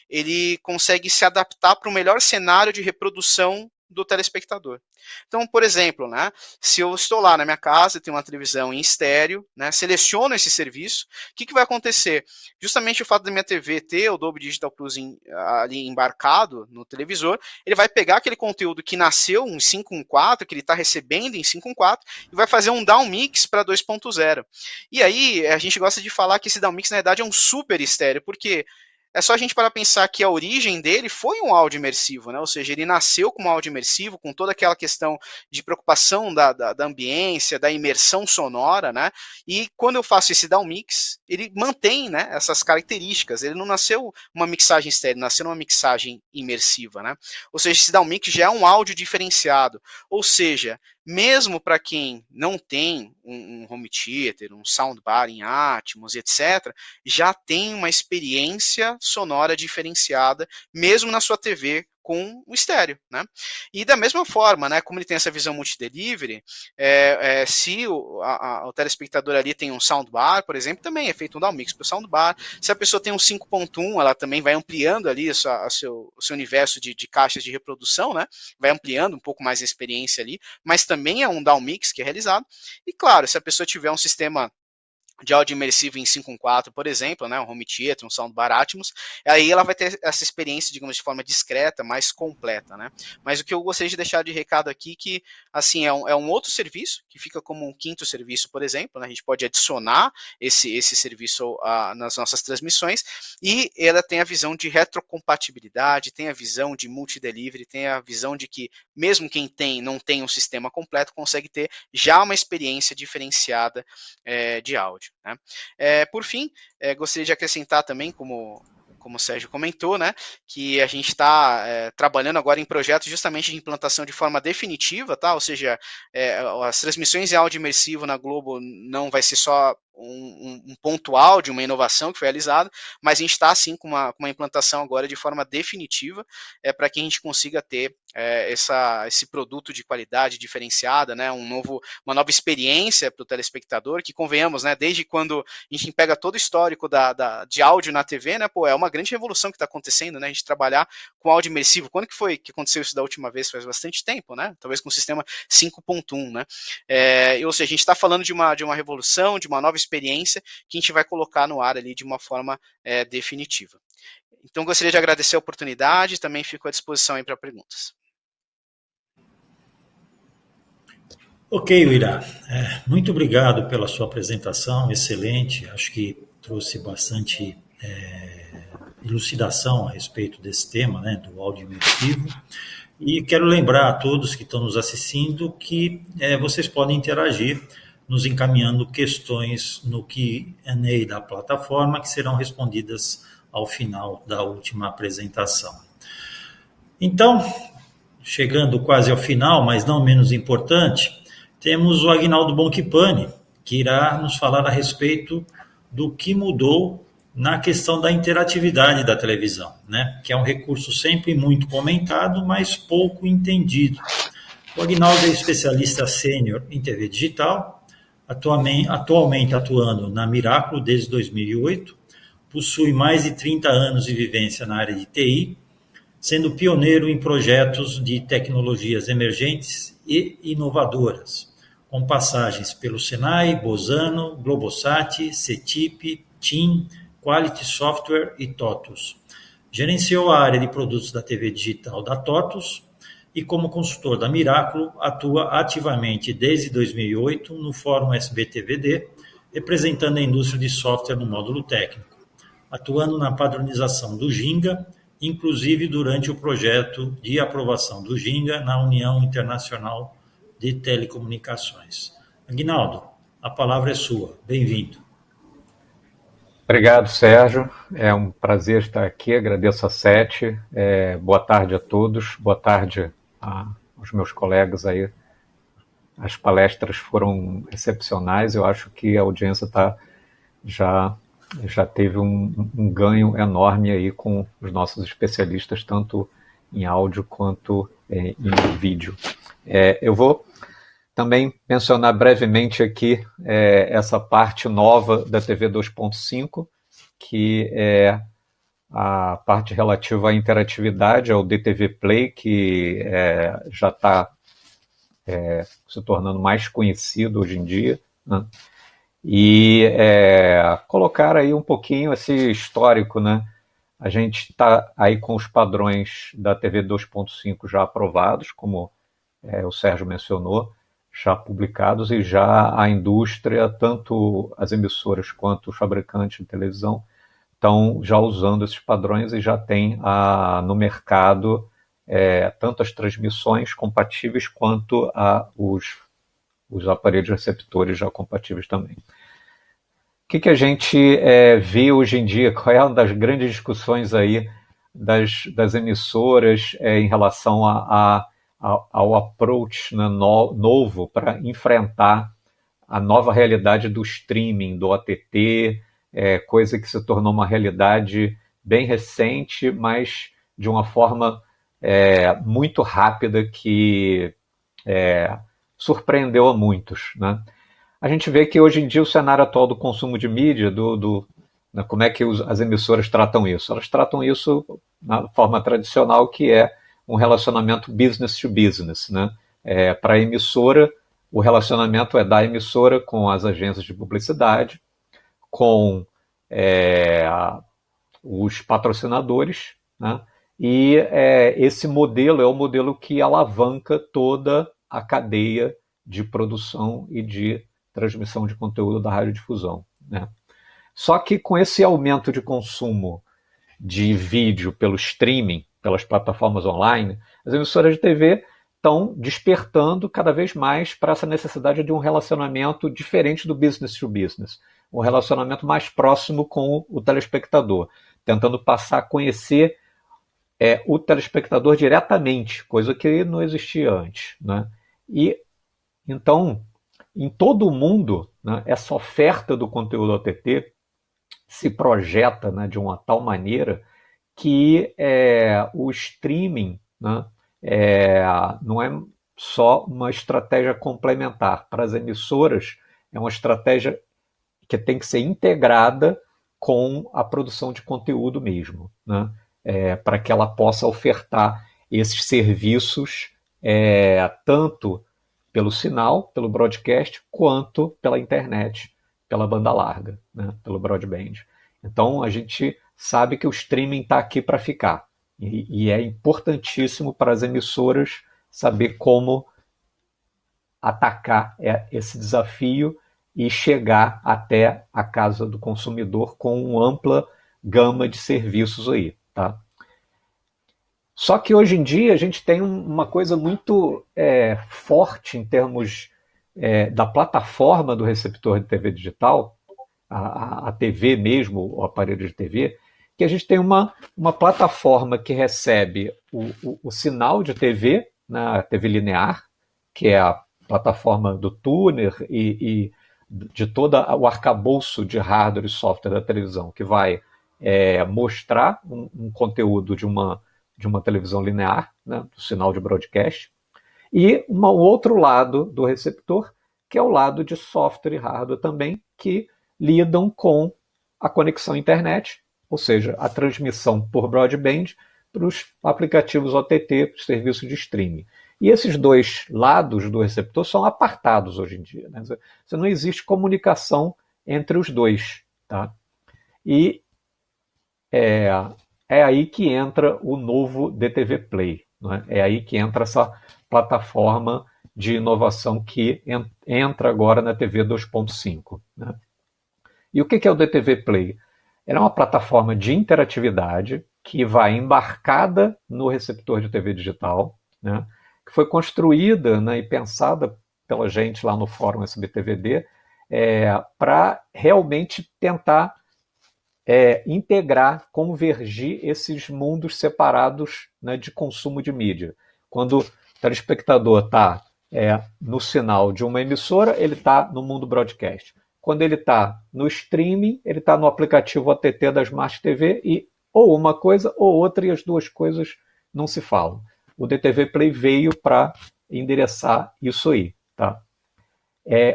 ele consegue se adaptar para o melhor cenário de reprodução do telespectador. Então, por exemplo, né, se eu estou lá na minha casa, tenho uma televisão em estéreo, né, seleciono esse serviço, o que vai acontecer? Justamente o fato da minha TV ter o Dolby Digital Plus ali embarcado no televisor, ele vai pegar aquele conteúdo que nasceu em 5.1.4, que ele está recebendo em 5.1.4, e vai fazer um downmix para 2.0. E aí, a gente gosta de falar que esse downmix, na verdade, é um super estéreo, porque é só a gente para pensar que a origem dele foi um áudio imersivo, né? Ou seja, ele nasceu como áudio imersivo, com toda aquela questão de preocupação da ambiência, da imersão sonora, né? E quando eu faço esse downmix, ele mantém, né, essas características. Ele não nasceu uma mixagem estéreo, nasceu uma mixagem imersiva, né? Ou seja, esse downmix já é um áudio diferenciado. Ou seja, mesmo para quem não tem um home theater, um soundbar em Atmos, etc., já tem uma experiência sonora diferenciada, mesmo na sua TV com o estéreo, né? E da mesma forma, né, como ele tem essa visão multi-delivery, se o telespectador ali tem um soundbar, por exemplo, também é feito um downmix para o soundbar. Se a pessoa tem um 5.1, ela também vai ampliando ali o seu universo de caixas de reprodução, né? Vai ampliando um pouco mais a experiência ali, mas também é um downmix que é realizado. E claro, se a pessoa tiver um sistema de áudio imersivo em 5.1.4, por exemplo, né, um home theater, um soundbar Atmos, aí ela vai ter essa experiência, digamos, de forma discreta, mais completa, né? Mas o que eu gostaria de deixar de recado aqui que, assim, é um outro serviço, que fica como um quinto serviço, por exemplo, né? A gente pode adicionar esse serviço nas nossas transmissões, e ela tem a visão de retrocompatibilidade, tem a visão de multi-delivery, tem a visão de que mesmo quem não tem um sistema completo, consegue ter já uma experiência diferenciada de áudio. Né? Por fim, gostaria de acrescentar também, como o Sérgio comentou, né, que a gente está trabalhando agora em projetos justamente de implantação de forma definitiva, tá? Ou seja, as transmissões em áudio imersivo na Globo não vai ser só um pontual de uma inovação que foi realizada, mas a gente está sim com uma implantação agora de forma definitiva, para que a gente consiga ter esse produto de qualidade diferenciada, né, uma nova experiência para o telespectador, que convenhamos, né, desde quando a gente pega todo o histórico de áudio na TV, né, é uma grande revolução que está acontecendo, né, a gente trabalhar com áudio imersivo. Quando que foi que aconteceu isso da última vez? Faz bastante tempo, né, talvez com o sistema 5.1, né, ou seja, a gente está falando de uma revolução, de uma nova experiência que a gente vai colocar no ar ali de uma forma definitiva. Então, gostaria de agradecer a oportunidade, também fico à disposição aí para perguntas. Ok, Uirá. Muito obrigado pela sua apresentação, excelente. Acho que trouxe bastante elucidação a respeito desse tema, né, do áudio imersivo. E quero lembrar a todos que estão nos assistindo que vocês podem interagir nos encaminhando questões no Q&A da plataforma que serão respondidas ao final da última apresentação. Então, chegando quase ao final, mas não menos importante, temos o Aguinaldo Bonchipane, que irá nos falar a respeito do que mudou na questão da interatividade da televisão, né? Que é um recurso sempre muito comentado, mas pouco entendido. O Aguinaldo é especialista sênior em TV digital, atualmente atuando na Miraculo desde 2008, possui mais de 30 anos de vivência na área de TI, sendo pioneiro em projetos de tecnologias emergentes e inovadoras, com passagens pelo Senai, Bozano, Globosat, CETIP, TIM, Quality Software e TOTUS. Gerenciou a área de produtos da TV digital da TOTUS e, como consultor da Miraculo, atua ativamente desde 2008 no Fórum SBTVD, representando a indústria de software no módulo técnico, atuando na padronização do Ginga, inclusive durante o projeto de aprovação do Ginga na União Internacional de Telecomunicações. Aguinaldo, a palavra é sua. Bem-vindo. Obrigado, Sérgio. É um prazer estar aqui. Agradeço a SET. Boa tarde a todos. Boa tarde aos meus colegas aí. As palestras foram excepcionais. Eu acho que a audiência já teve um ganho enorme aí com os nossos especialistas, tanto em áudio quanto em vídeo. Eu vou também mencionar brevemente aqui essa parte nova da TV 2.5, que é a parte relativa à interatividade, ao DTV Play, que já está se tornando mais conhecido hoje em dia, né? E colocar aí um pouquinho esse histórico, né? A gente está aí com os padrões da TV 2.5 já aprovados, como o Sérgio mencionou, já publicados, e já a indústria, tanto as emissoras quanto os fabricantes de televisão, estão já usando esses padrões e já tem no mercado tanto as transmissões compatíveis quanto os aparelhos receptores já compatíveis também. O que a gente vê hoje em dia? Qual é uma das grandes discussões aí das emissoras em relação ao approach, né, novo para enfrentar a nova realidade do streaming, do OTT, coisa que se tornou uma realidade bem recente, mas de uma forma muito rápida que surpreendeu a muitos, né? A gente vê que hoje em dia o cenário atual do consumo de mídia, né, como é que as emissoras tratam isso? Elas tratam isso na forma tradicional, que é um relacionamento business to business, né? Para a emissora, o relacionamento é da emissora com as agências de publicidade, com os patrocinadores, né? E esse modelo é o modelo que alavanca toda a cadeia de produção e de transmissão de conteúdo da radiodifusão, né? Só que com esse aumento de consumo de vídeo pelo streaming, pelas plataformas online, as emissoras de TV estão despertando cada vez mais para essa necessidade de um relacionamento diferente do business to business, um relacionamento mais próximo com o telespectador, tentando passar a conhecer o telespectador diretamente, coisa que não existia antes, né? E então, em todo o mundo, né, essa oferta do conteúdo OTT se projeta, né, de uma tal maneira que o streaming, né, não é só uma estratégia complementar. Para as emissoras, é uma estratégia que tem que ser integrada com a produção de conteúdo mesmo, né, para que ela possa ofertar esses serviços tanto pelo sinal, pelo broadcast, quanto pela internet, pela banda larga, né, pelo broadband. Então, a gente sabe que o streaming está aqui para ficar. E é importantíssimo para as emissoras saber como atacar esse desafio e chegar até a casa do consumidor com uma ampla gama de serviços aí, tá? Só que hoje em dia a gente tem uma coisa muito forte em termos da plataforma do receptor de TV digital, a TV mesmo, o aparelho de TV, que a gente tem uma plataforma que recebe o sinal de TV, na TV linear, que é a plataforma do tuner e de todo o arcabouço de hardware e software da televisão, que vai mostrar um conteúdo de uma televisão linear, né, do sinal de broadcast, e um outro lado do receptor, que é o lado de software e hardware também, que lidam com a conexão à internet, ou seja, a transmissão por broadband para os aplicativos OTT, para os serviços de streaming. E esses dois lados do receptor são apartados hoje em dia, né? Você não existe comunicação entre os dois, tá? E é aí que entra o novo DTV Play, né? É aí que entra essa plataforma de inovação que entra agora na TV 2.5, né? E o que é o DTV Play? Ela é uma plataforma de interatividade que vai embarcada no receptor de TV digital, né, que foi construída, né, e pensada pela gente lá no Fórum SBTVD para realmente tentar integrar, convergir esses mundos separados, né, de consumo de mídia. Quando o telespectador está no sinal de uma emissora, ele está no mundo broadcast. Quando ele está no streaming, ele está no aplicativo OTT da Smart TV e ou uma coisa ou outra, e as duas coisas não se falam. O DTV Play veio para endereçar isso aí, tá?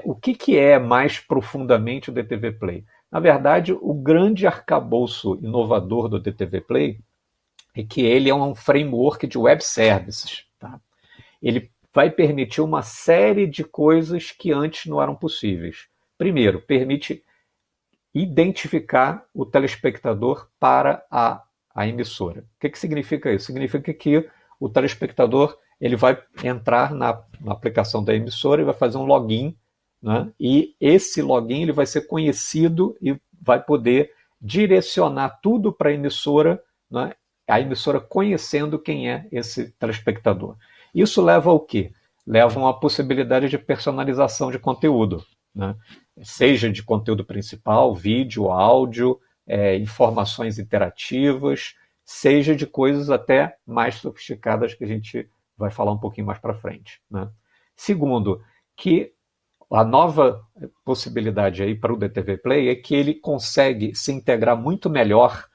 O que é mais profundamente o DTV Play? Na verdade, o grande arcabouço inovador do DTV Play é que ele é um framework de web services, tá? Ele vai permitir uma série de coisas que antes não eram possíveis. Primeiro, permite identificar o telespectador para a emissora. O que significa isso? Significa que o telespectador ele vai entrar na aplicação da emissora e vai fazer um login, né? E esse login ele vai ser conhecido e vai poder direcionar tudo para a emissora, né? A emissora conhecendo quem é esse telespectador. Isso leva ao quê? Leva a uma possibilidade de personalização de conteúdo, né? Seja de conteúdo principal, vídeo, áudio, informações interativas, seja de coisas até mais sofisticadas que a gente vai falar um pouquinho mais para frente, né? Segundo, que a nova possibilidade aí para o DTV Play é que ele consegue se integrar muito melhor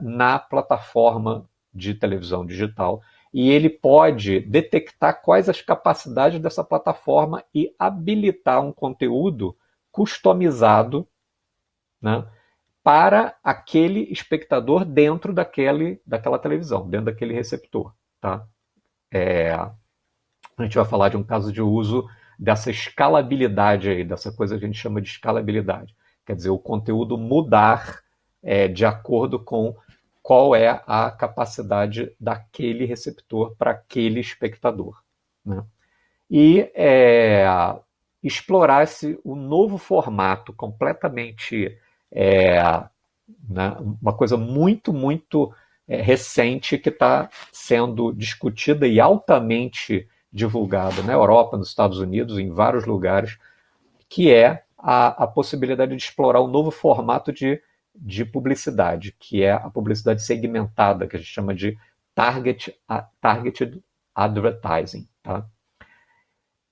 na plataforma de televisão digital e ele pode detectar quais as capacidades dessa plataforma e habilitar um conteúdo customizado, né, para aquele espectador dentro daquela televisão, dentro daquele receptor, tá? A gente vai falar de um caso de uso dessa escalabilidade aí, dessa coisa que a gente chama de escalabilidade. Quer dizer, o conteúdo mudar de acordo com qual é a capacidade daquele receptor para aquele espectador, né? E explorar o novo formato completamente, né, uma coisa muito, muito recente que está sendo discutida e altamente divulgada na Europa, nos Estados Unidos, em vários lugares, que é a possibilidade de explorar um novo formato de publicidade, que é a publicidade segmentada, que a gente chama de targeted advertising, tá?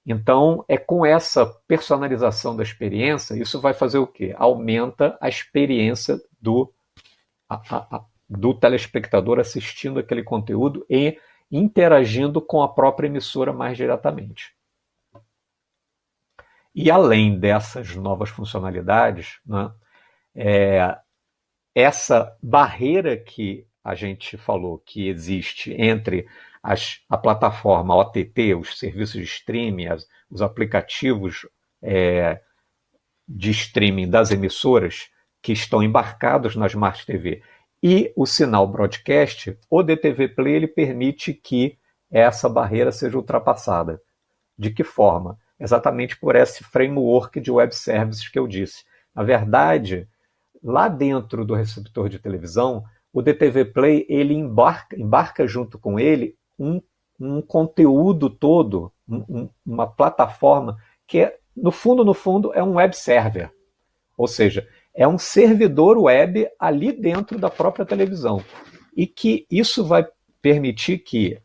Então, com essa personalização da experiência, isso vai fazer o quê? Aumenta a experiência do telespectador assistindo aquele conteúdo e interagindo com a própria emissora mais diretamente. E além dessas novas funcionalidades, né, essa barreira que a gente falou que existe entre a plataforma OTT, os serviços de streaming, os aplicativos de streaming das emissoras que estão embarcados na Smart TV e o sinal broadcast, o DTV Play ele permite que essa barreira seja ultrapassada. De que forma? Exatamente por esse framework de web services que eu disse. Na verdade, lá dentro do receptor de televisão, o DTV Play ele embarca junto com ele um conteúdo todo, uma plataforma que, no fundo, é um web server. Ou seja, é um servidor web ali dentro da própria televisão. E que isso vai permitir que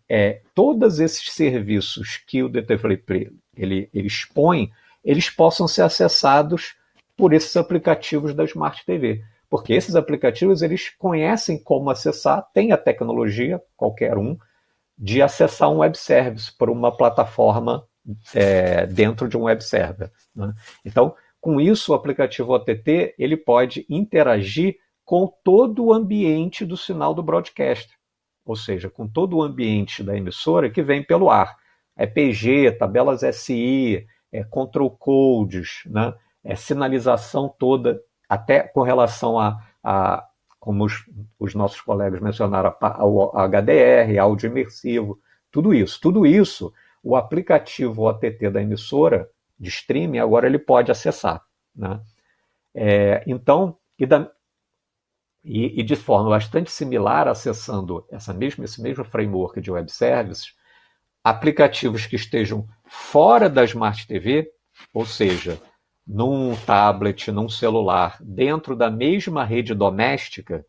todos esses serviços que o DTV Play ele expõe, eles possam ser acessados por esses aplicativos da Smart TV. Porque esses aplicativos eles conhecem como acessar, tem a tecnologia, qualquer um, de acessar um web service por uma plataforma dentro de um web server. Né? Então, com isso, o aplicativo OTT ele pode interagir com todo o ambiente do sinal do broadcast, ou seja, com todo o ambiente da emissora que vem pelo ar. PG, tabelas SI, control codes, né? Sinalização toda, até com relação como os nossos colegas mencionaram, ao HDR, áudio imersivo, tudo isso, o aplicativo OTT da emissora de streaming, agora ele pode acessar. Né? Então, de forma bastante similar, acessando esse mesmo framework de web services, aplicativos que estejam fora da Smart TV, ou seja, num tablet, num celular, dentro da mesma rede doméstica,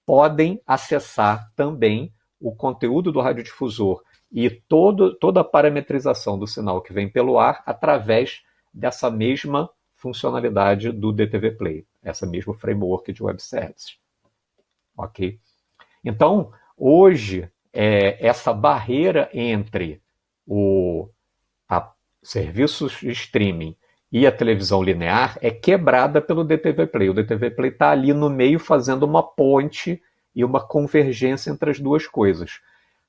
podem acessar também o conteúdo do radiodifusor e toda a parametrização do sinal que vem pelo ar através dessa mesma funcionalidade do DTV Play, essa mesmo framework de web services. Ok? Então, hoje, essa barreira entre serviços de streaming e a televisão linear é quebrada pelo DTV Play. O DTV Play está ali no meio fazendo uma ponte e uma convergência entre as duas coisas.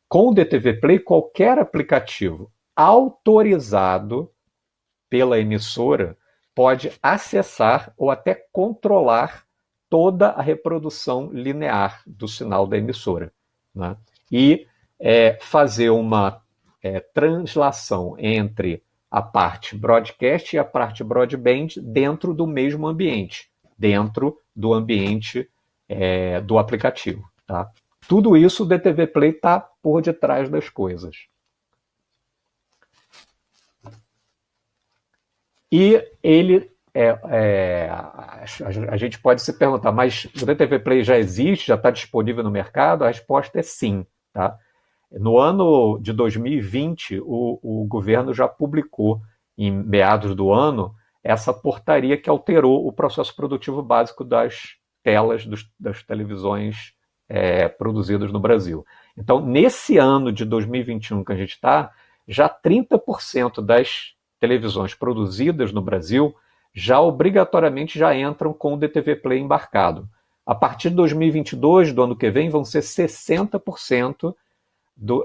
Com o DTV Play, qualquer aplicativo autorizado pela emissora pode acessar ou até controlar toda a reprodução linear do sinal da emissora. Né? E fazer uma translação entre a parte broadcast e a parte broadband dentro do mesmo ambiente, dentro do ambiente do aplicativo. Tá? Tudo isso o DTV Play está por detrás das coisas. E ele, a gente pode se perguntar, mas o DTV Play já existe, já está disponível no mercado? A resposta é sim. Tá? No ano de 2020, o governo já publicou, em meados do ano, essa portaria que alterou o processo produtivo básico das telas das televisões produzidas no Brasil. Então, nesse ano de 2021 que a gente está, já 30% das televisões produzidas no Brasil já obrigatoriamente já entram com o DTV Play embarcado. A partir de 2022, do ano que vem, vão ser 60%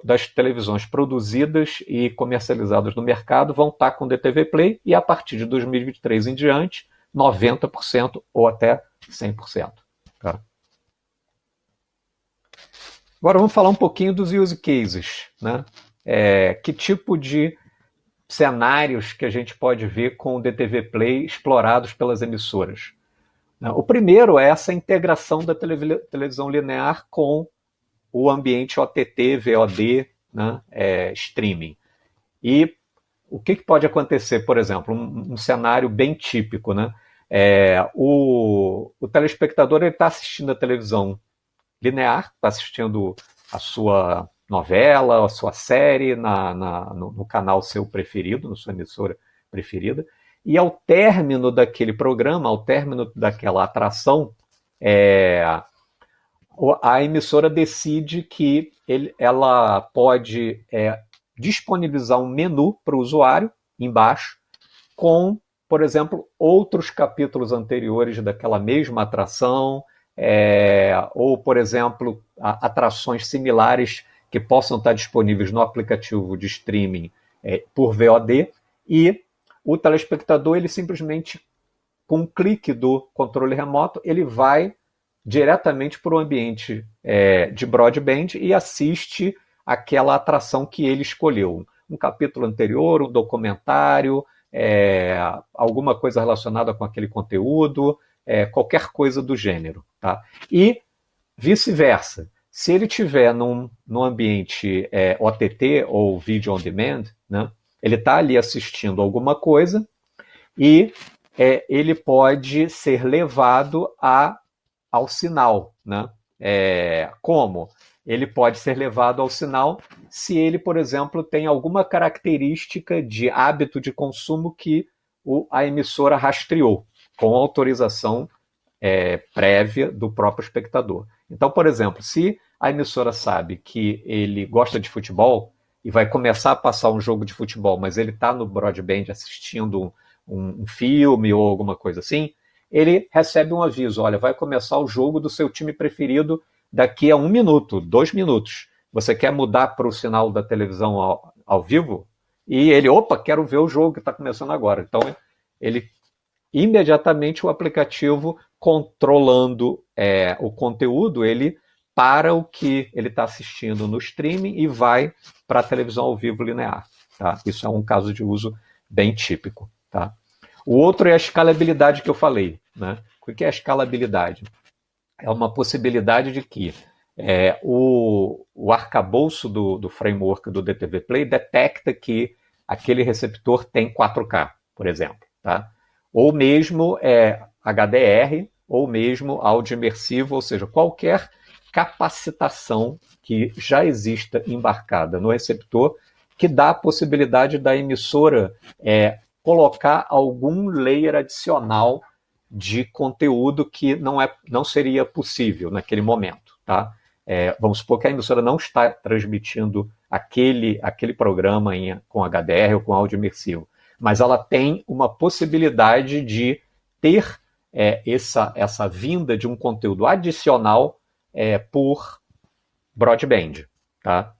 das televisões produzidas e comercializadas no mercado vão estar com DTV Play e a partir de 2023 em diante, 90% ou até 100%. Tá? Agora vamos falar um pouquinho dos use cases. Né? Que tipo de cenários que a gente pode ver com o DTV Play explorados pelas emissoras? O primeiro é essa integração da televisão linear com o ambiente OTT, VOD, né, streaming. E o que pode acontecer, por exemplo, um cenário bem típico, né? O telespectador está assistindo a televisão linear, está assistindo a sua novela, a sua série no canal seu preferido, na sua emissora preferida, e ao término daquele programa, ao término daquela atração, a emissora decide que ela pode disponibilizar um menu para o usuário embaixo com, por exemplo, outros capítulos anteriores daquela mesma atração, ou, por exemplo, atrações similares que possam estar disponíveis no aplicativo de streaming por VOD, e o telespectador, ele simplesmente, com um clique do controle remoto, ele vai diretamente para o ambiente de broadband e assiste aquela atração que ele escolheu. Um capítulo anterior, um documentário, alguma coisa relacionada com aquele conteúdo, qualquer coisa do gênero. Tá? E vice-versa. Se ele estiver num ambiente OTT ou Video On Demand, né, ele está ali assistindo alguma coisa e ele pode ser levado ao sinal. Né? Como? Ele pode ser levado ao sinal se ele, por exemplo, tem alguma característica de hábito de consumo que a emissora rastreou, com autorização prévia do próprio espectador. Então, por exemplo, se a emissora sabe que ele gosta de futebol e vai começar a passar um jogo de futebol, mas ele está no broadband assistindo um filme ou alguma coisa assim, ele recebe um aviso: olha, vai começar o jogo do seu time preferido daqui a 1 minuto, 2 minutos. Você quer mudar para o sinal da televisão ao vivo? E ele, opa, quero ver o jogo que está começando agora. Então, ele imediatamente, o aplicativo, controlando o conteúdo, ele para o que ele está assistindo no streaming e vai para a televisão ao vivo linear. Tá? Isso é um caso de uso bem típico. Tá? O outro é a escalabilidade que eu falei. Né? O que é a escalabilidade? É uma possibilidade de que o arcabouço do framework do DTV Play detecta que aquele receptor tem 4K, por exemplo. Tá? Ou mesmo HDR, ou mesmo áudio imersivo, ou seja, qualquer capacitação que já exista embarcada no receptor que dá a possibilidade da emissora colocar algum layer adicional de conteúdo que não seria possível naquele momento. Tá? Vamos supor que a emissora não está transmitindo aquele programa com HDR ou com áudio imersivo, mas ela tem uma possibilidade de ter essa vinda de um conteúdo adicional por broadband. Tá?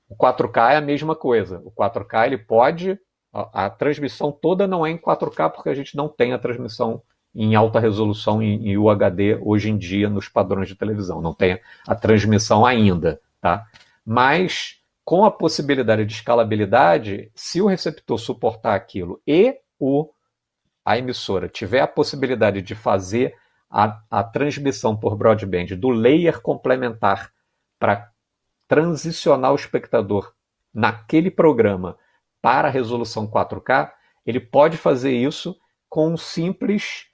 O 4K é a mesma coisa. O 4K ele pode... A transmissão toda não é em 4K porque a gente não tem a transmissão em alta resolução em UHD hoje em dia nos padrões de televisão. Não tem a transmissão ainda. Tá? Mas com a possibilidade de escalabilidade, se o receptor suportar aquilo e a emissora tiver a possibilidade de fazer a transmissão por broadband do layer complementar para transicionar o espectador naquele programa para a resolução 4K, ele pode fazer isso com um simples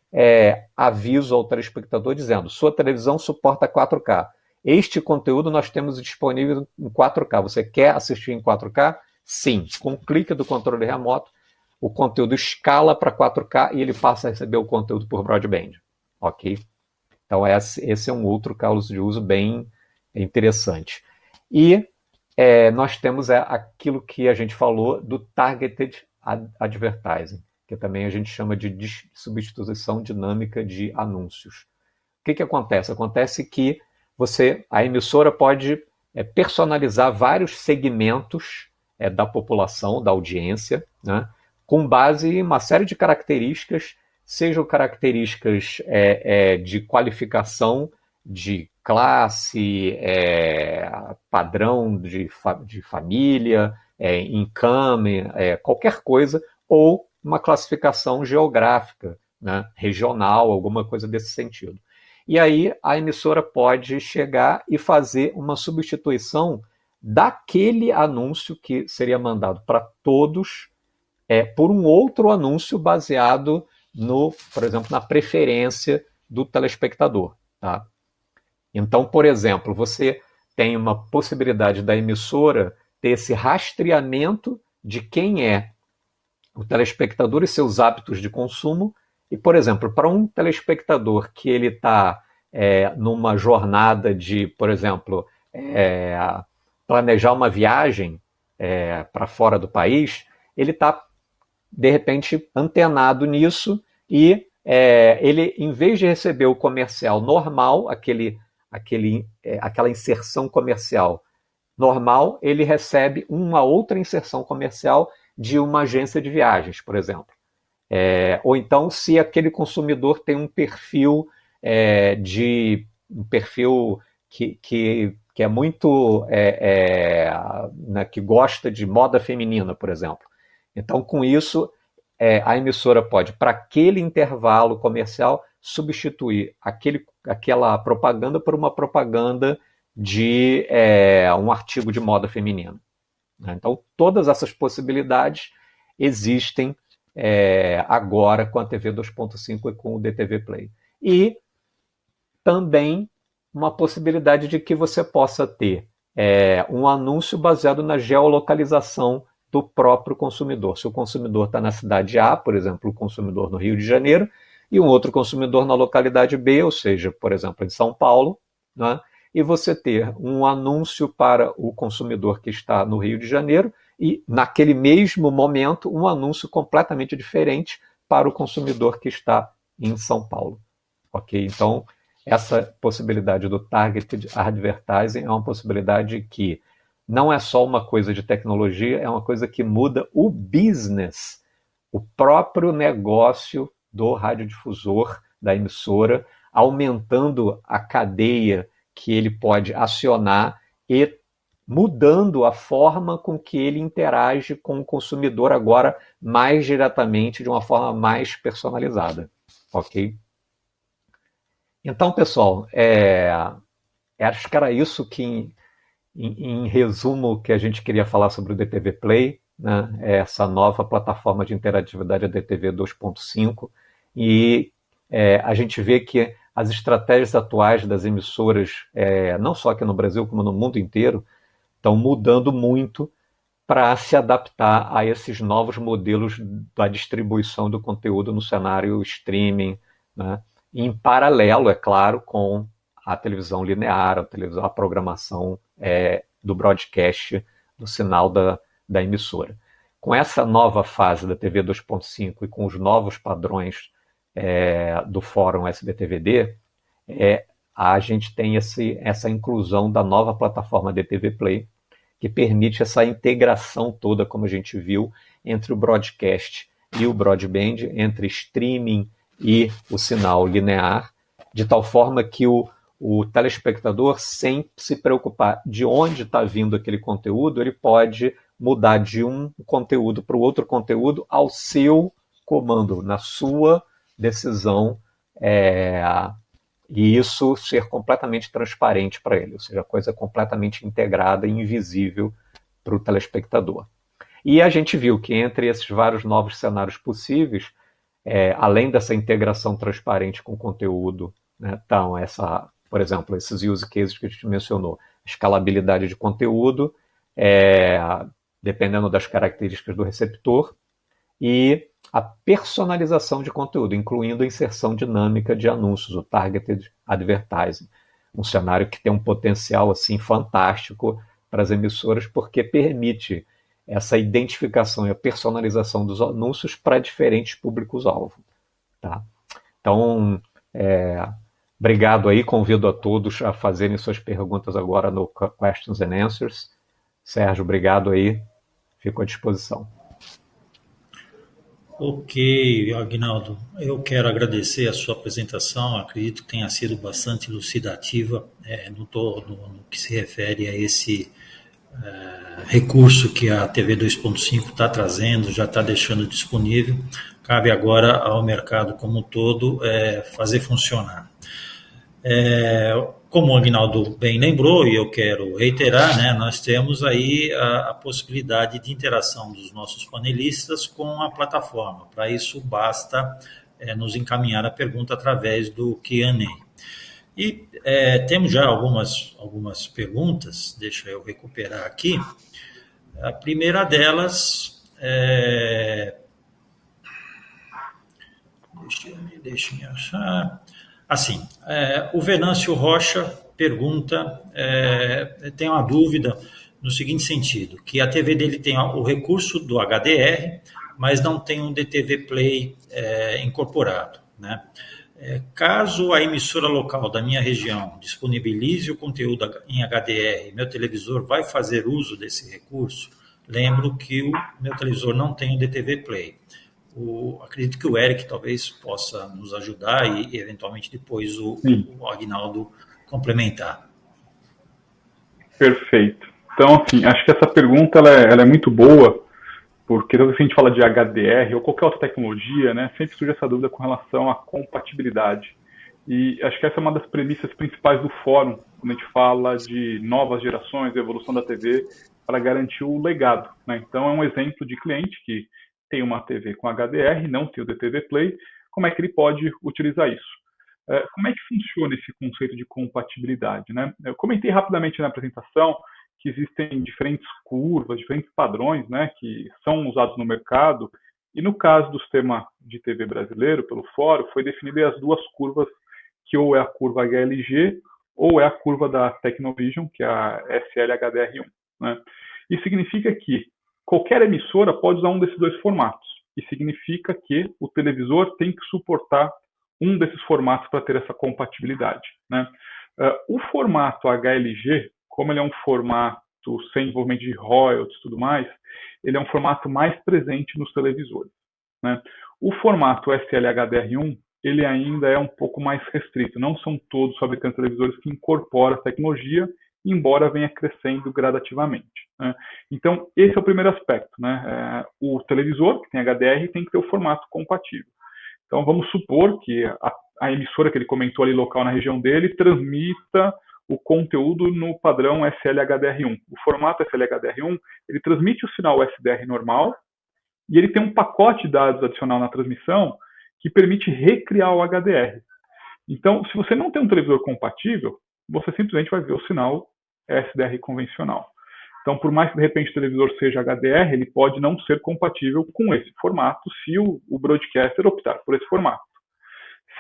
aviso ao telespectador dizendo: sua televisão suporta 4K. Este conteúdo nós temos disponível em 4K. Você quer assistir em 4K? Sim. Com um clique do controle remoto, o conteúdo escala para 4K e ele passa a receber o conteúdo por broadband. Ok? Então esse é um outro caso de uso bem interessante. E nós temos aquilo que a gente falou do Targeted Advertising, que também a gente chama de substituição dinâmica de anúncios. O que acontece? Acontece que a emissora pode personalizar vários segmentos da população, da audiência, né, com base em uma série de características, sejam características de qualificação, de classe, padrão de família, income, qualquer coisa, ou uma classificação geográfica, né, regional, alguma coisa desse sentido. E aí a emissora pode chegar e fazer uma substituição daquele anúncio que seria mandado para todos por um outro anúncio baseado por exemplo, na preferência do telespectador. Tá? Então, por exemplo, você tem uma possibilidade da emissora ter esse rastreamento de quem é o telespectador e seus hábitos de consumo. E, por exemplo, para um telespectador que ele está numa jornada de, por exemplo, planejar uma viagem para fora do país, ele está, de repente, antenado nisso e ele, em vez de receber o comercial normal, aquela inserção comercial normal, ele recebe uma outra inserção comercial de uma agência de viagens, por exemplo. Ou então, se aquele consumidor tem um perfil que é muito né, que gosta de moda feminina, por exemplo. Então, com isso, a emissora pode, para aquele intervalo comercial, substituir aquela propaganda por uma propaganda de um artigo de moda feminina. Então, todas essas possibilidades existem agora com a TV 2.5 e com o DTV Play. E também uma possibilidade de que você possa ter um anúncio baseado na geolocalização do próprio consumidor. Se o consumidor está na cidade A, por exemplo, o consumidor no Rio de Janeiro, e um outro consumidor na localidade B, ou seja, por exemplo, em São Paulo, né? E você ter um anúncio para o consumidor que está no Rio de Janeiro e, naquele mesmo momento, um anúncio completamente diferente para o consumidor que está em São Paulo. Ok? Então, essa possibilidade do Targeted Advertising é uma possibilidade que não é só uma coisa de tecnologia, é uma coisa que muda o business, o próprio negócio do radiodifusor, da emissora, aumentando a cadeia que ele pode acionar e mudando a forma com que ele interage com o consumidor agora mais diretamente, de uma forma mais personalizada. Ok? Então, pessoal, acho que era isso que, em resumo, que a gente queria falar sobre o DTV Play, né? Essa nova plataforma de interatividade, a DTV 2.5, e a gente vê que as estratégias atuais das emissoras, não só aqui no Brasil, como no mundo inteiro, estão mudando muito para se adaptar a esses novos modelos da distribuição do conteúdo no cenário streaming, né? Em paralelo, é claro, com a televisão linear, a programação do broadcast, do sinal da emissora. Com essa nova fase da TV 2.5 e com os novos padrões do Fórum SBTVD, a gente tem essa inclusão da nova plataforma DTV Play, que permite essa integração toda, como a gente viu, entre o broadcast e o broadband, entre streaming e o sinal linear, de tal forma que o telespectador, sem se preocupar de onde está vindo aquele conteúdo, ele pode mudar de um conteúdo para o outro conteúdo ao seu comando, na sua decisão, e isso ser completamente transparente para ele, ou seja, coisa completamente integrada e invisível para o telespectador. E a gente viu que entre esses vários novos cenários possíveis, além dessa integração transparente com o conteúdo, né, então por exemplo, esses use cases que a gente mencionou, escalabilidade de conteúdo, dependendo das características do receptor, e a personalização de conteúdo, incluindo a inserção dinâmica de anúncios, o Targeted Advertising. Um cenário que tem um potencial assim, fantástico para as emissoras, porque permite essa identificação e a personalização dos anúncios para diferentes públicos-alvo. Tá? Então, obrigado aí, convido a todos a fazerem suas perguntas agora no Questions and Answers. Sérgio, obrigado aí, fico à disposição. Ok, Agnaldo, eu quero agradecer a sua apresentação, acredito que tenha sido bastante elucidativa no que se refere a esse recurso que a TV 2.5 está trazendo, já está deixando disponível, cabe agora ao mercado como um todo fazer funcionar. Como o Agnaldo bem lembrou, e eu quero reiterar, né, nós temos aí a possibilidade de interação dos nossos panelistas com a plataforma. Para isso, basta nos encaminhar a pergunta através do Q&A. E temos já algumas perguntas, deixa eu recuperar aqui. A primeira delas deixa eu achar. Assim, o Venâncio Rocha pergunta, tem uma dúvida no seguinte sentido, que a TV dele tem o recurso do HDR, mas não tem um DTV Play incorporado, né? Caso a emissora local da minha região disponibilize o conteúdo em HDR, meu televisor vai fazer uso desse recurso? Lembro que o meu televisor não tem o DTV Play. Acredito que o Eric talvez possa nos ajudar e, eventualmente, depois o Aguinaldo complementar. Perfeito. Então, assim, acho que essa pergunta ela é muito boa, porque toda vez que a gente fala de HDR ou qualquer outra tecnologia, né, sempre surge essa dúvida com relação à compatibilidade. E acho que essa é uma das premissas principais do fórum, quando a gente fala de novas gerações, evolução da TV, para garantir o legado, né? Então, é um exemplo de cliente que tem uma TV com HDR, não tem o DTV Play, como é que ele pode utilizar isso? Como é que funciona esse conceito de compatibilidade, né? Eu comentei rapidamente na apresentação que existem diferentes curvas, diferentes padrões, né, que são usados no mercado, e no caso do sistema de TV brasileiro, pelo fórum, foi definida as duas curvas, que ou é a curva HLG, ou é a curva da Tecnovision, que é a SL-HDR1, né? Isso significa que qualquer emissora pode usar um desses dois formatos, e significa que o televisor tem que suportar um desses formatos para ter essa compatibilidade, né? O formato HLG, como ele é um formato sem envolvimento de royalties e tudo mais, ele é um formato mais presente nos televisores, né? O formato SL-HDR1, ele ainda é um pouco mais restrito. Não são todos os fabricantes de televisores que incorporam a tecnologia, embora venha crescendo gradativamente, né? Então, esse é o primeiro aspecto, né? O televisor, que tem HDR, tem que ter o formato compatível. Então, vamos supor que a emissora que ele comentou ali, local na região dele, transmita o conteúdo no padrão SL-HDR1. O formato SL-HDR1, ele transmite o sinal SDR normal e ele tem um pacote de dados adicional na transmissão que permite recriar o HDR. Então, se você não tem um televisor compatível, você simplesmente vai ver o sinal SDR convencional. Então, por mais que de repente o televisor seja HDR, ele pode não ser compatível com esse formato se o broadcaster optar por esse formato.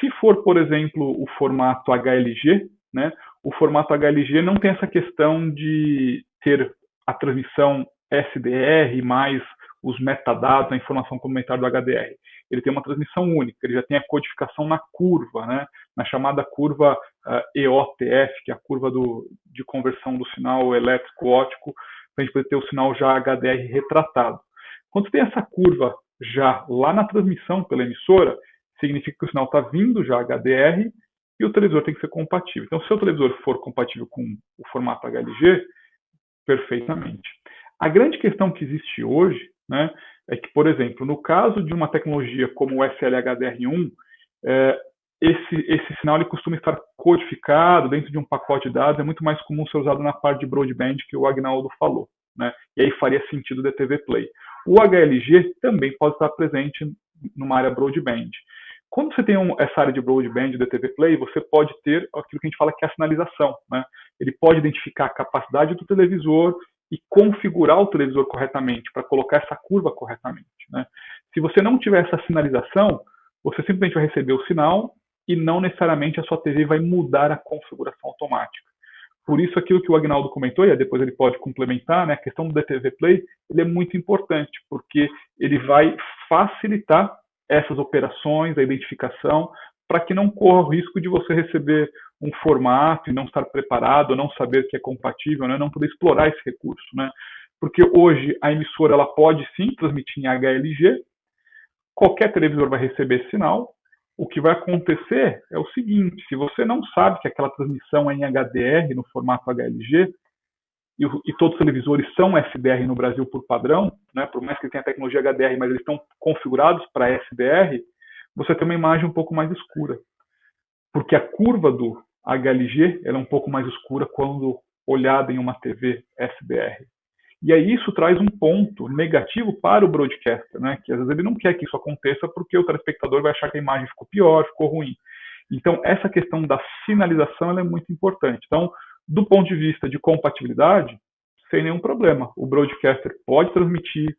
Se for, por exemplo, o formato HLG, né, o formato HLG não tem essa questão de ter a transmissão SDR mais os metadados, a informação complementar do HDR. Ele tem uma transmissão única, ele já tem a codificação na curva, né, na chamada curva EOTF, que é a curva de conversão do sinal elétrico-óptico, para a gente poder ter o sinal já HDR retratado. Quando você tem essa curva já lá na transmissão pela emissora, significa que o sinal está vindo já HDR e o televisor tem que ser compatível. Então, se o televisor for compatível com o formato HLG, perfeitamente. A grande questão que existe hoje, né, é que, por exemplo, no caso de uma tecnologia como o SL-HDR1, esse sinal ele costuma estar codificado dentro de um pacote de dados, é muito mais comum ser usado na parte de broadband que o Agnaldo falou, né? E aí faria sentido o DTV Play. O HLG também pode estar presente numa área broadband. Quando você tem essa área de broadband e DTV Play, você pode ter aquilo que a gente fala que é a sinalização, né? Ele pode identificar a capacidade do televisor e configurar o televisor corretamente, para colocar essa curva corretamente, né? Se você não tiver essa sinalização, você simplesmente vai receber o sinal e não necessariamente a sua TV vai mudar a configuração automática. Por isso, aquilo que o Agnaldo comentou, e depois ele pode complementar, né, a questão do DTV Play, ele é muito importante, porque ele vai facilitar essas operações, a identificação, para que não corra o risco de você receber um formato e não estar preparado, ou não saber que é compatível, né, não poder explorar esse recurso, né? Porque hoje a emissora ela pode sim transmitir em HLG, qualquer televisor vai receber esse sinal. O que vai acontecer é o seguinte: se você não sabe que aquela transmissão é em HDR, no formato HLG, e todos os televisores são SDR no Brasil por padrão, né, por mais que tenha tecnologia HDR, mas eles estão configurados para SDR, você tem uma imagem um pouco mais escura. Porque a curva do HLG ela é um pouco mais escura quando olhada em uma TV SDR. E aí isso traz um ponto negativo para o broadcaster, né? Que às vezes ele não quer que isso aconteça porque o telespectador vai achar que a imagem ficou pior, ficou ruim. Então, essa questão da sinalização ela é muito importante. Então, do ponto de vista de compatibilidade, sem nenhum problema. O broadcaster pode transmitir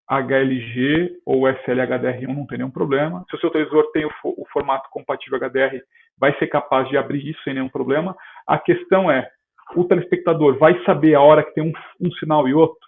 HLG ou SL-HDR1, não tem nenhum problema. Se o seu televisor tem o formato compatível HDR, vai ser capaz de abrir isso sem nenhum problema. A questão é, o telespectador vai saber a hora que tem um sinal e outro?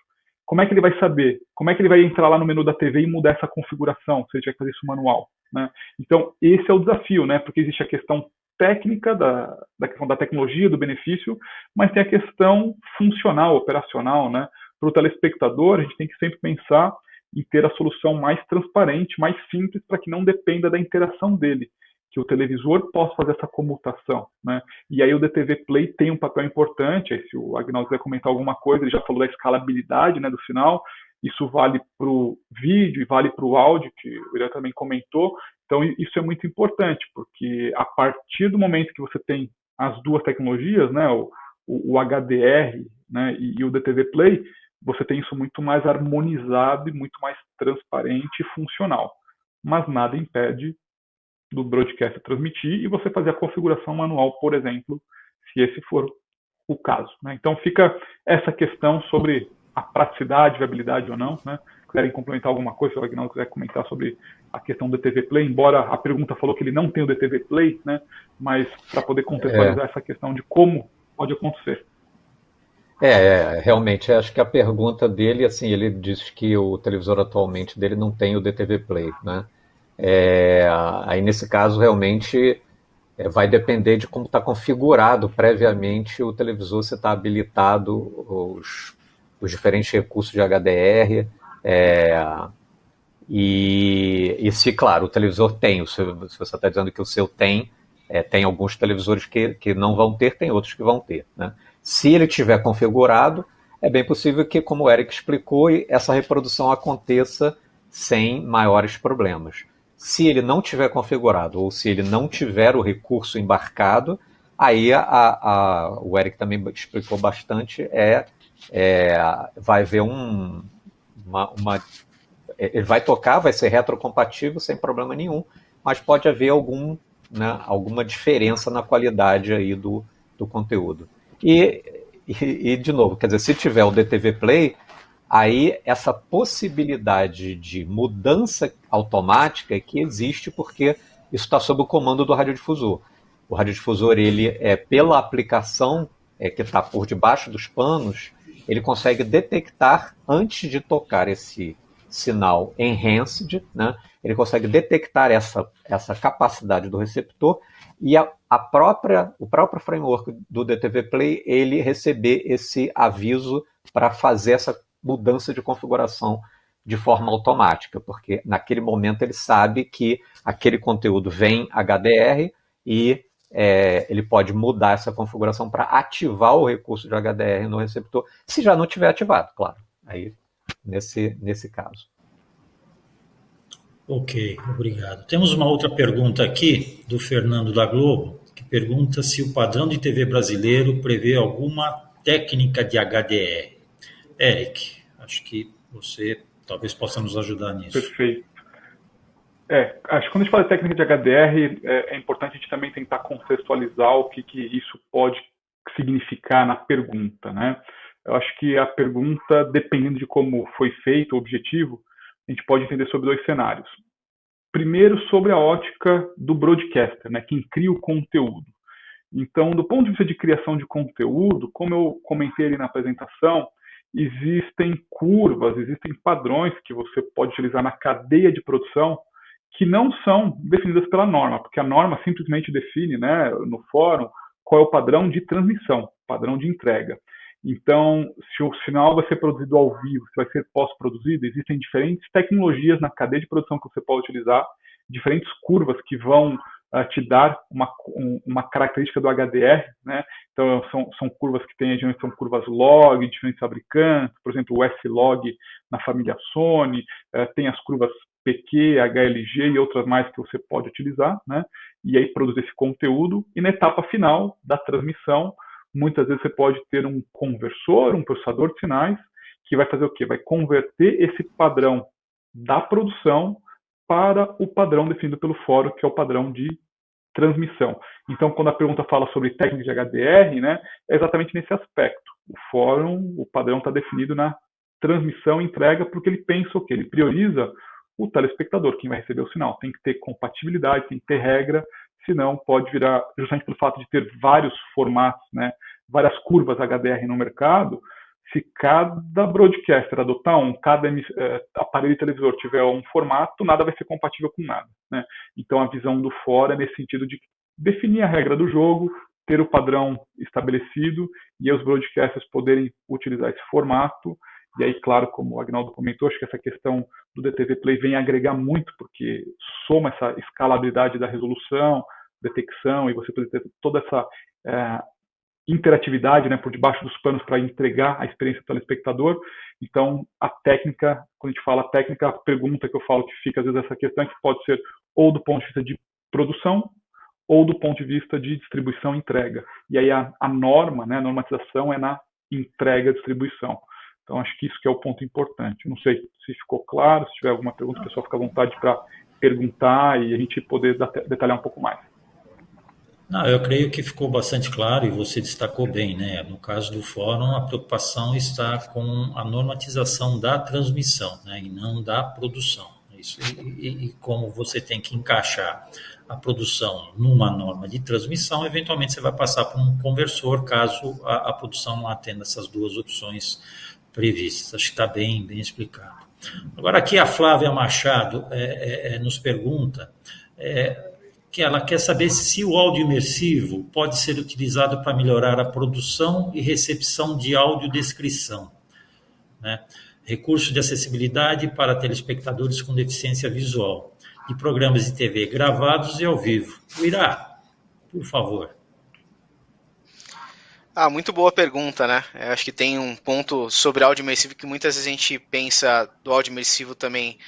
Como é que ele vai saber? Como é que ele vai entrar lá no menu da TV e mudar essa configuração, se ele tiver que fazer isso manual? Né? Então, esse é o desafio, né? Porque existe a questão técnica da questão da tecnologia, do benefício, mas tem a questão funcional, operacional, né? Para o telespectador, a gente tem que sempre pensar em ter a solução mais transparente, mais simples, para que não dependa da interação dele, que o televisor possa fazer essa comutação, né? E aí o DTV Play tem um papel importante, aí se o Agnaldo quiser comentar alguma coisa, ele já falou da escalabilidade, né, do sinal, isso vale para o vídeo e vale para o áudio, que o Irã também comentou. Então isso é muito importante, porque a partir do momento que você tem as duas tecnologias, né, o HDR, né, e o DTV Play, você tem isso muito mais harmonizado e muito mais transparente e funcional. Mas nada impede do broadcast transmitir e você fazer a configuração manual, por exemplo, se esse for o caso, né? Então fica essa questão sobre a praticidade, viabilidade ou não, né? Quiserem complementar alguma coisa, se o Agnaldo quiser comentar sobre a questão do DTV Play, embora a pergunta falou que ele não tem o DTV Play, né? Mas para poder contextualizar essa questão de como pode acontecer. Realmente, acho que a pergunta dele, assim, ele diz que o televisor atualmente dele não tem o DTV Play, né? Aí nesse caso realmente vai depender de como está configurado previamente o televisor, se está habilitado os diferentes recursos de HDR, e se, claro, o televisor tem, se você está dizendo que o seu tem alguns televisores que não vão ter, tem outros que vão ter, né? Se ele tiver configurado, é bem possível que, como o Eric explicou, essa reprodução aconteça sem maiores problemas. Se ele não tiver configurado ou se ele não tiver o recurso embarcado, aí o Eric também explicou bastante, vai haver ele vai tocar, vai ser retrocompatível sem problema nenhum, mas pode haver alguma diferença na qualidade aí do conteúdo. E, de novo, quer dizer, se tiver o DTV Play, aí essa possibilidade de mudança automática que existe porque isso está sob o comando do radiodifusor. O radiodifusor, ele pela aplicação que está por debaixo dos panos, ele consegue detectar, antes de tocar esse sinal enhanced, né, ele consegue detectar essa capacidade do receptor e o próprio framework do DTV Play, ele receber esse aviso para fazer essa mudança de configuração de forma automática, porque naquele momento ele sabe que aquele conteúdo vem HDR e ele pode mudar essa configuração para ativar o recurso de HDR no receptor, se já não tiver ativado, claro, aí nesse caso. Ok, obrigado. Temos uma outra pergunta aqui do Fernando da Globo, que pergunta se o padrão de TV brasileiro prevê alguma técnica de HDR. Eric, acho que você talvez possa nos ajudar nisso. Perfeito. Acho que quando a gente fala de técnica de HDR, é importante a gente também tentar contextualizar o que isso pode significar na pergunta, né? Eu acho que a pergunta, dependendo de como foi feito o objetivo, a gente pode entender sobre dois cenários. Primeiro, sobre a ótica do broadcaster, né, quem cria o conteúdo. Então, do ponto de vista de criação de conteúdo, como eu comentei ali na apresentação, existem curvas, existem padrões que você pode utilizar na cadeia de produção que não são definidas pela norma, porque a norma simplesmente define, né, no fórum, qual é o padrão de transmissão, padrão de entrega. Então, se o sinal vai ser produzido ao vivo, se vai ser pós-produzido, existem diferentes tecnologias na cadeia de produção que você pode utilizar, diferentes curvas que vão te dar uma característica do HDR, né? Então, são curvas que têm, são curvas log, de diferentes fabricantes, por exemplo, o S-log na família Sony, tem as curvas PQ, HLG e outras mais que você pode utilizar, né? E aí produzir esse conteúdo, e na etapa final da transmissão, muitas vezes você pode ter um conversor, um processador de sinais, que vai fazer o quê? Vai converter esse padrão da produção para o padrão definido pelo fórum, que é o padrão de transmissão. Então, quando a pergunta fala sobre técnica de HDR, né, é exatamente nesse aspecto. O fórum, o padrão está definido na transmissão e entrega, porque ele pensa o quê? Ele prioriza o telespectador, quem vai receber o sinal. Tem que ter compatibilidade, tem que ter regra, senão pode virar, justamente pelo fato de ter vários formatos, né, várias curvas HDR no mercado, se cada broadcaster adotar cada aparelho televisor tiver um formato, nada vai ser compatível com nada, né? Então a visão do fora é nesse sentido de definir a regra do jogo, ter o padrão estabelecido e os broadcasters poderem utilizar esse formato. E aí, claro, como o Agnaldo comentou, acho que essa questão do DTV Play vem agregar muito, porque soma essa escalabilidade da resolução, detecção, e você poder ter toda essa interatividade, né, por debaixo dos panos para entregar a experiência do telespectador. Então, a técnica, quando a gente fala técnica, a pergunta que eu falo que fica às vezes essa questão é que pode ser ou do ponto de vista de produção ou do ponto de vista de distribuição e entrega. E aí a norma, né, a normatização é na entrega e distribuição. Então, acho que isso que é o ponto importante. Não sei se ficou claro, se tiver alguma pergunta, o pessoal fica à vontade para perguntar e a gente poder detalhar um pouco mais. Não, eu creio que ficou bastante claro e você destacou bem, né? No caso do fórum, a preocupação está com a normatização da transmissão, né? E não da produção. Isso, e como você tem que encaixar a produção numa norma de transmissão, eventualmente você vai passar por um conversor caso a produção não atenda essas duas opções previstas. Acho que está bem explicado. Agora aqui a Flávia Machado nos pergunta que ela quer saber se o áudio imersivo pode ser utilizado para melhorar a produção e recepção de audiodescrição, né? Recurso de acessibilidade para telespectadores com deficiência visual, de programas de TV gravados e ao vivo. Uirá, por favor. Muito boa pergunta, né? Eu acho que tem um ponto sobre áudio imersivo que muitas vezes a gente pensa do áudio imersivo também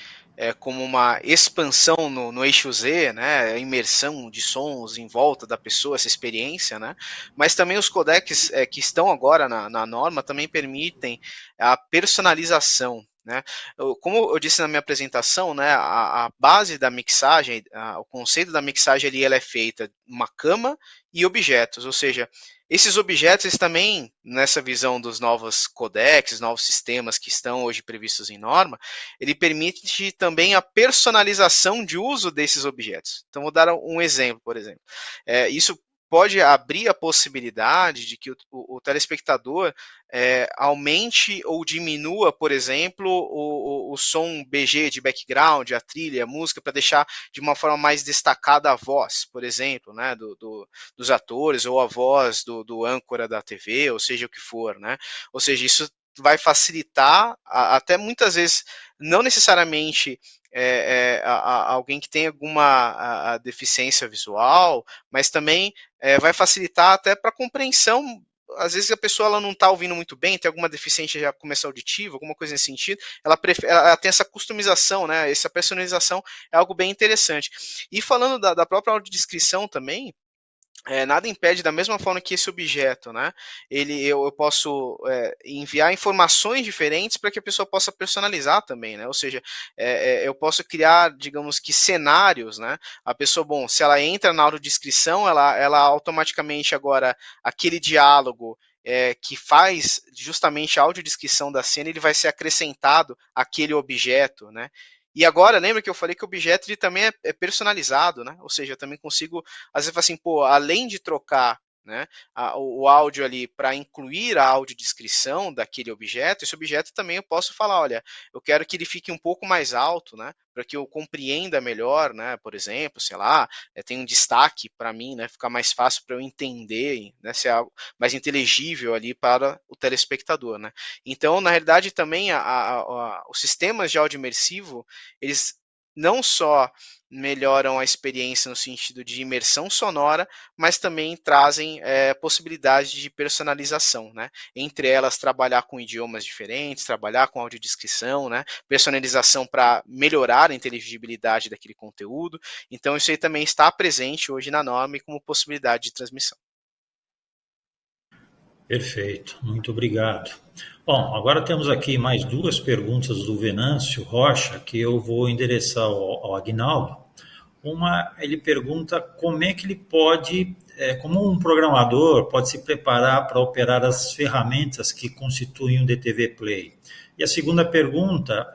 como uma expansão no eixo Z, né, a imersão de sons em volta da pessoa, essa experiência, né, mas também os codecs que estão agora na norma também permitem a personalização, né. Como eu disse na minha apresentação, né, a base da mixagem, o conceito da mixagem ali, ela é feita uma cama e objetos, ou seja, esses objetos também, nessa visão dos novos codecs, novos sistemas que estão hoje previstos em norma, ele permite também a personalização de uso desses objetos. Então, vou dar um exemplo, por exemplo. Isso pode abrir a possibilidade de que o telespectador aumente ou diminua, por exemplo, o som BG de background, a trilha, a música, para deixar de uma forma mais destacada a voz, por exemplo, né, dos atores ou a voz do âncora da TV, ou seja o que for, né? Ou seja, isso vai facilitar, até muitas vezes, não necessariamente alguém que tem alguma deficiência visual, mas também vai facilitar até para a compreensão. Às vezes a pessoa ela não está ouvindo muito bem, tem alguma deficiência já começa auditiva, alguma coisa nesse sentido, ela tem essa customização, né? Essa personalização é algo bem interessante. E falando da própria audiodescrição também, nada impede, da mesma forma que esse objeto, né, eu posso enviar informações diferentes para que a pessoa possa personalizar também, né, ou seja, eu posso criar, digamos que cenários, né, a pessoa, bom, se ela entra na audiodescrição, ela automaticamente agora, aquele diálogo que faz justamente a audiodescrição da cena, ele vai ser acrescentado àquele objeto, né. E agora, lembra que eu falei que o objeto ele também é personalizado, né? Ou seja, eu também consigo, às vezes, assim, pô, além de trocar, né, o áudio ali para incluir a audiodescrição daquele objeto, esse objeto também eu posso falar, olha, eu quero que ele fique um pouco mais alto, né, para que eu compreenda melhor, né, por exemplo, sei lá, tem um destaque para mim, né, ficar mais fácil para eu entender, né, ser algo mais inteligível ali para o telespectador, né. Então, na realidade, também os sistemas de áudio imersivo, eles não só melhoram a experiência no sentido de imersão sonora, mas também trazem possibilidades de personalização, né? Entre elas, trabalhar com idiomas diferentes, trabalhar com audiodescrição, né? Personalização para melhorar a inteligibilidade daquele conteúdo. Então, isso aí também está presente hoje na norma e como possibilidade de transmissão. Perfeito, muito obrigado. Bom, agora temos aqui mais duas perguntas do Venâncio Rocha, que eu vou endereçar ao Agnaldo. Ele pergunta como é que ele pode, como um programador pode se preparar para operar as ferramentas que constituem o DTV Play. E a segunda pergunta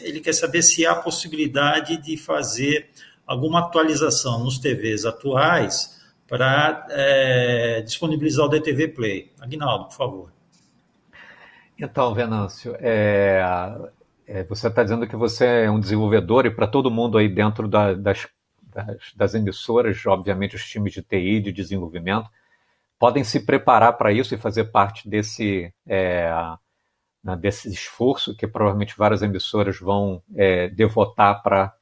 ele quer saber se há possibilidade de fazer alguma atualização nos TVs atuais para disponibilizar o DTV Play. Aguinaldo, por favor. Então, Venâncio, você está dizendo que você é um desenvolvedor e para todo mundo aí dentro das emissoras, obviamente os times de TI, de desenvolvimento, podem se preparar para isso e fazer parte desse esforço que provavelmente várias emissoras vão devotar para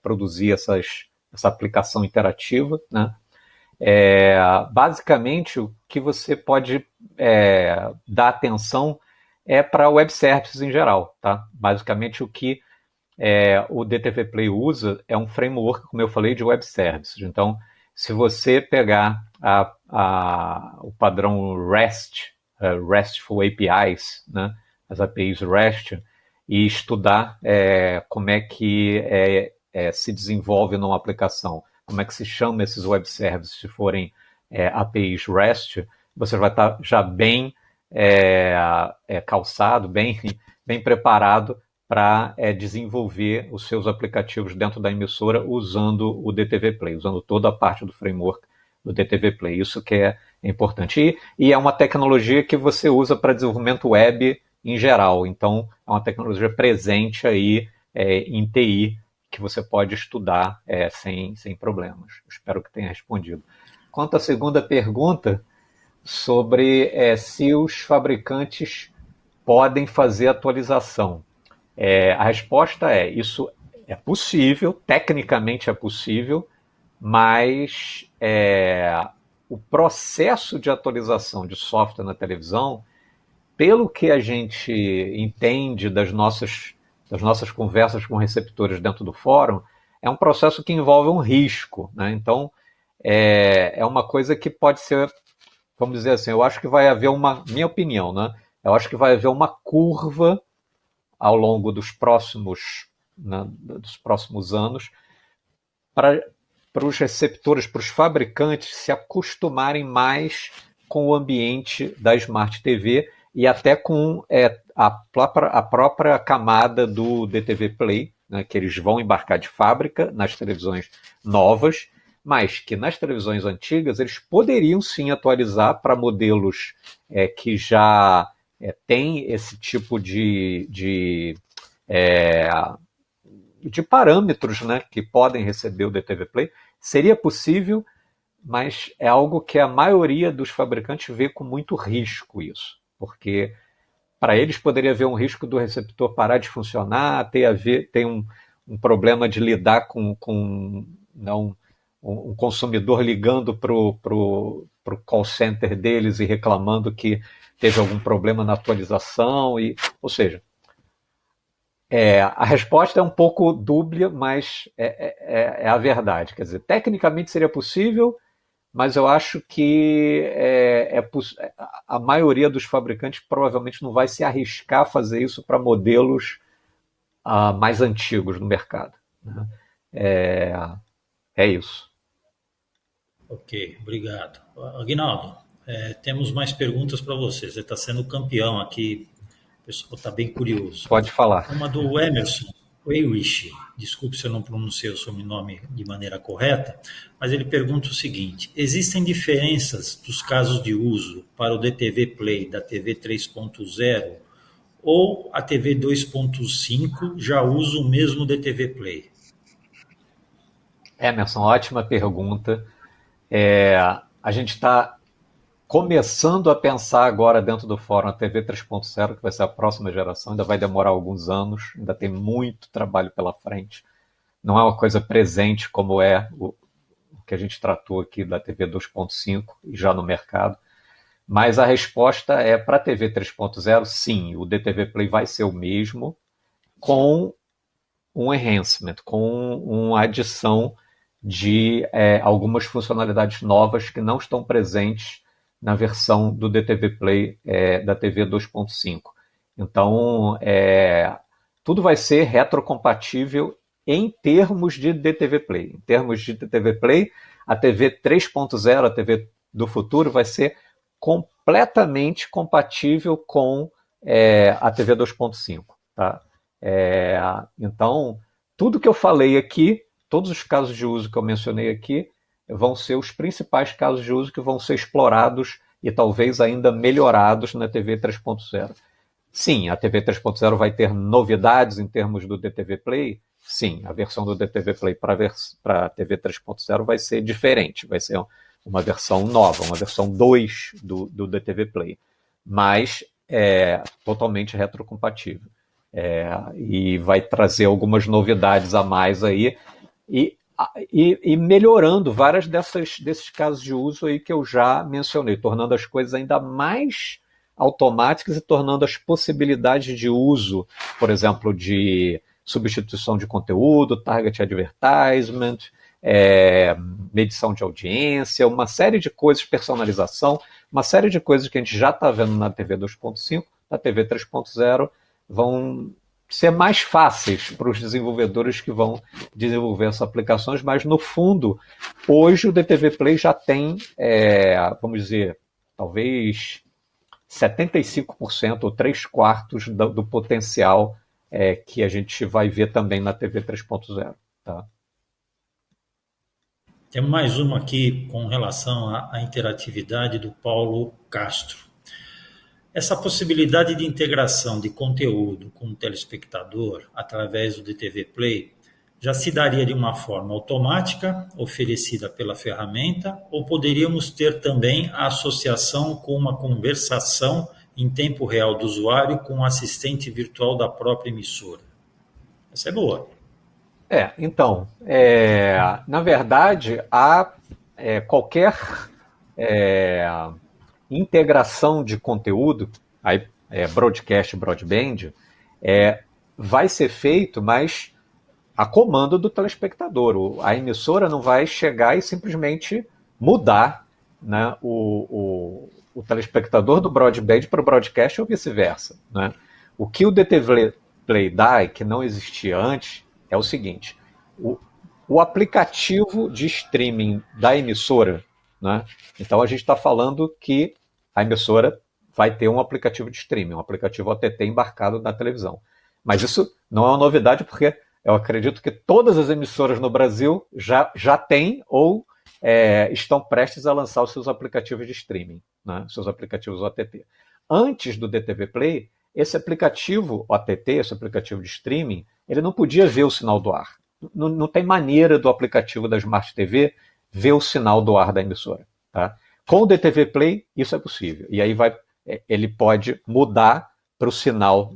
produzir essa aplicação interativa, né? Basicamente, o que você pode dar atenção para web services em geral, tá? Basicamente, o que o DTV Play usa é um framework, como eu falei, de web services. Então, se você pegar o padrão REST, RESTful APIs, né? As APIs REST, e estudar como é que se desenvolve numa aplicação, como é que se chama esses web services se forem APIs REST, você vai estar já bem calçado, bem preparado para desenvolver os seus aplicativos dentro da emissora usando o DTV Play, usando toda a parte do framework do DTV Play. Isso que é importante. E é uma tecnologia que você usa para desenvolvimento web em geral. Então, é uma tecnologia presente aí em TI que você pode estudar sem problemas. Espero que tenha respondido. Quanto à segunda pergunta, sobre se os fabricantes podem fazer atualização. A resposta isso é possível, tecnicamente é possível, mas o processo de atualização de software na televisão, pelo que a gente entende das nossas conversas com receptores dentro do fórum, é um processo que envolve um risco, né? Então, é uma coisa que pode ser, vamos dizer assim, eu acho que vai haver minha opinião, né? Eu acho que vai haver uma curva ao longo dos próximos anos para os receptores, para os fabricantes se acostumarem mais com o ambiente da Smart TV e até com a própria camada do DTV Play, né, que eles vão embarcar de fábrica nas televisões novas, mas que nas televisões antigas eles poderiam sim atualizar para modelos que já têm esse tipo de parâmetros, né, que podem receber o DTV Play. Seria possível, mas é algo que a maioria dos fabricantes vê com muito risco isso, porque para eles poderia haver um risco do receptor parar de funcionar, ter um problema de lidar com um consumidor ligando para o call center deles e reclamando que teve algum problema na atualização, ou seja, a resposta é um pouco dúbia, mas é a verdade. Quer dizer, tecnicamente seria possível, mas eu acho que a maioria dos fabricantes provavelmente não vai se arriscar a fazer isso para modelos mais antigos no mercado, né? É isso. Ok, obrigado. Aguinaldo, temos mais perguntas para você. Você está sendo campeão aqui. O pessoal está bem curioso. Pode falar. Uma do Emerson Weirish. Desculpe se eu não pronunciei o sobrenome de maneira correta, mas ele pergunta o seguinte: existem diferenças dos casos de uso para o DTV Play da TV 3.0 ou a TV 2.5 já usa o mesmo DTV Play? Emerson, ótima pergunta. A gente está começando a pensar agora dentro do fórum a TV 3.0, que vai ser a próxima geração, ainda vai demorar alguns anos, ainda tem muito trabalho pela frente. Não é uma coisa presente como o que a gente tratou aqui da TV 2.5 e já no mercado. Mas a resposta para a TV 3.0, sim, o DTV Play vai ser o mesmo, com um enhancement, com uma adição de algumas funcionalidades novas que não estão presentes na versão do DTV Play da TV 2.5. Então, tudo vai ser retrocompatível em termos de DTV Play. Em termos de DTV Play, a TV 3.0, a TV do futuro, vai ser completamente compatível com a TV 2.5. Tá? Então, tudo que eu falei aqui, todos os casos de uso que eu mencionei aqui, vão ser os principais casos de uso que vão ser explorados e talvez ainda melhorados na TV 3.0. Sim, a TV 3.0 vai ter novidades em termos do DTV Play. Sim, a versão do DTV Play para a TV 3.0 vai ser diferente, vai ser uma versão nova, uma versão 2 do DTV Play, mas é totalmente retrocompatível. E vai trazer algumas novidades a mais aí e melhorando várias desses casos de uso aí que eu já mencionei, tornando as coisas ainda mais automáticas e tornando as possibilidades de uso, por exemplo, de substituição de conteúdo, target advertisement, medição de audiência, uma série de coisas, personalização, uma série de coisas que a gente já está vendo na TV 2.5, na TV 3.0, vão ser mais fáceis para os desenvolvedores que vão desenvolver essas aplicações, mas no fundo, hoje o DTV Play já tem, vamos dizer, talvez 75% ou 3/4 do potencial que a gente vai ver também na TV 3.0. Tá? Tem mais uma aqui com relação à interatividade do Paulo Castro. Essa possibilidade de integração de conteúdo com o telespectador através do DTV Play já se daria de uma forma automática, oferecida pela ferramenta, ou poderíamos ter também a associação com uma conversação em tempo real do usuário com o assistente virtual da própria emissora? Essa é boa. Então, na verdade, qualquer integração de conteúdo, broadcast, broadband, vai ser feito, mas a comando do telespectador. A emissora não vai chegar e simplesmente mudar, né, o telespectador do broadband para o broadcast ou vice-versa. Né? O que o DTV Play dá, que não existia antes, é o seguinte: o aplicativo de streaming da emissora, né? Então a gente está falando que a emissora vai ter um aplicativo de streaming, um aplicativo OTT embarcado na televisão. Mas isso não é uma novidade, porque eu acredito que todas as emissoras no Brasil já têm ou estão prestes a lançar os seus aplicativos de streaming, né? Seus aplicativos OTT. Antes do DTV Play, esse aplicativo OTT, esse aplicativo de streaming, ele não podia ver o sinal do ar. Não tem maneira do aplicativo da Smart TV ver o sinal do ar da emissora. Tá? Com o DTV Play, isso é possível. E aí ele pode mudar para o sinal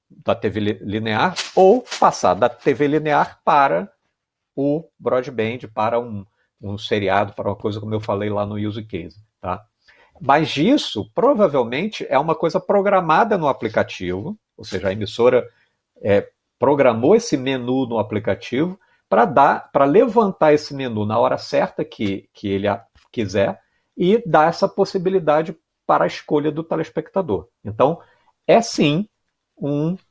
da TV linear ou passar da TV linear para o broadband, para um seriado, para uma coisa como eu falei lá no use case. Tá? Mas isso provavelmente é uma coisa programada no aplicativo, ou seja, a emissora programou esse menu no aplicativo para levantar esse menu na hora certa que ele quiser e dar essa possibilidade para a escolha do telespectador. Então, é sim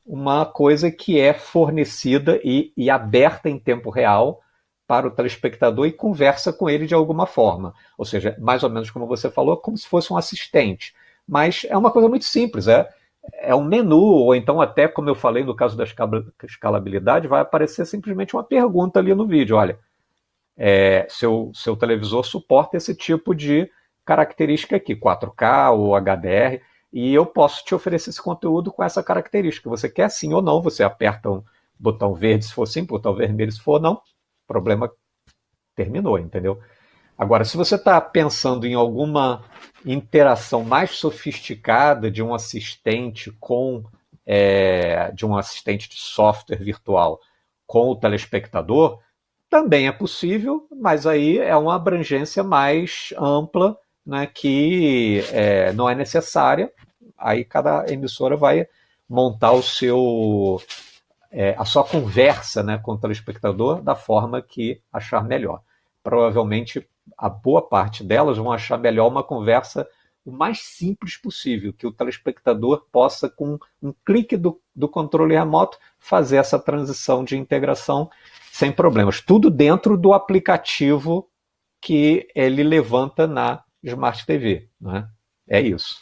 uma coisa que é fornecida e aberta em tempo real para o telespectador e conversa com ele de alguma forma. Ou seja, mais ou menos como você falou, como se fosse um assistente. Mas é uma coisa muito simples, é um menu, ou então até, como eu falei no caso da escalabilidade, vai aparecer simplesmente uma pergunta ali no vídeo. Olha, seu televisor suporta esse tipo de característica aqui, 4K ou HDR, e eu posso te oferecer esse conteúdo com essa característica. Você quer sim ou não, você aperta um botão verde se for sim, botão vermelho se for não, o problema terminou, entendeu? Agora, se você está pensando em alguma interação mais sofisticada de um assistente de um assistente de software virtual com o telespectador, também é possível, mas aí é uma abrangência mais ampla, né, que não é necessária. Aí cada emissora vai montar a sua conversa, né, com o telespectador da forma que achar melhor. Provavelmente a boa parte delas vão achar melhor uma conversa o mais simples possível, que o telespectador possa, com um clique do controle remoto, fazer essa transição de integração sem problemas. Tudo dentro do aplicativo que ele levanta na Smart TV, né? É isso.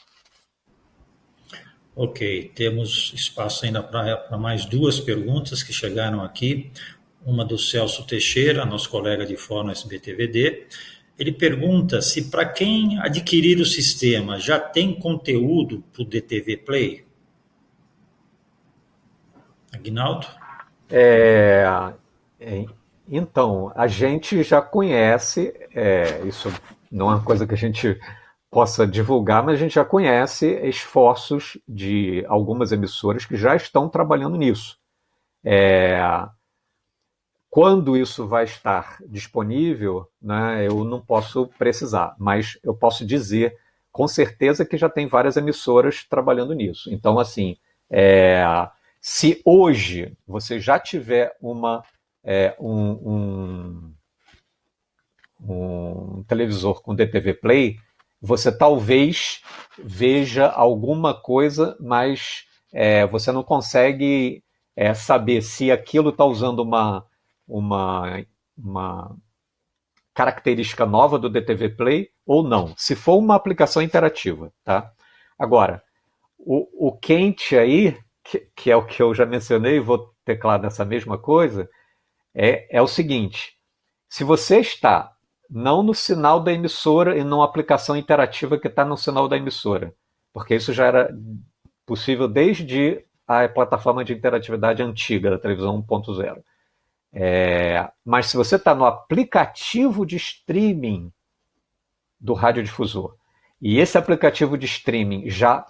Ok, temos espaço ainda para mais duas perguntas que chegaram aqui. Uma do Celso Teixeira, nosso colega de Fórum SBTVD. Ele pergunta se para quem adquirir o sistema já tem conteúdo para o DTV Play. Aguinaldo? Então, a gente já conhece, isso não é uma coisa que a gente possa divulgar, mas a gente já conhece esforços de algumas emissoras que já estão trabalhando nisso. Quando isso vai estar disponível, né, eu não posso precisar, mas eu posso dizer com certeza que já tem várias emissoras trabalhando nisso. Então, assim, se hoje você já tiver um televisor com DTV Play, você talvez veja alguma coisa, mas você não consegue saber se aquilo está usando uma característica nova do DTV Play ou não, se for uma aplicação interativa, tá? Agora, o quente aí, que é o que eu já mencionei, vou teclar nessa mesma coisa, é o seguinte: se você está não no sinal da emissora e numa aplicação interativa que está no sinal da emissora, porque isso já era possível desde a plataforma de interatividade antiga da televisão 1.0. Mas se você está no aplicativo de streaming do radiodifusor e esse aplicativo de streaming já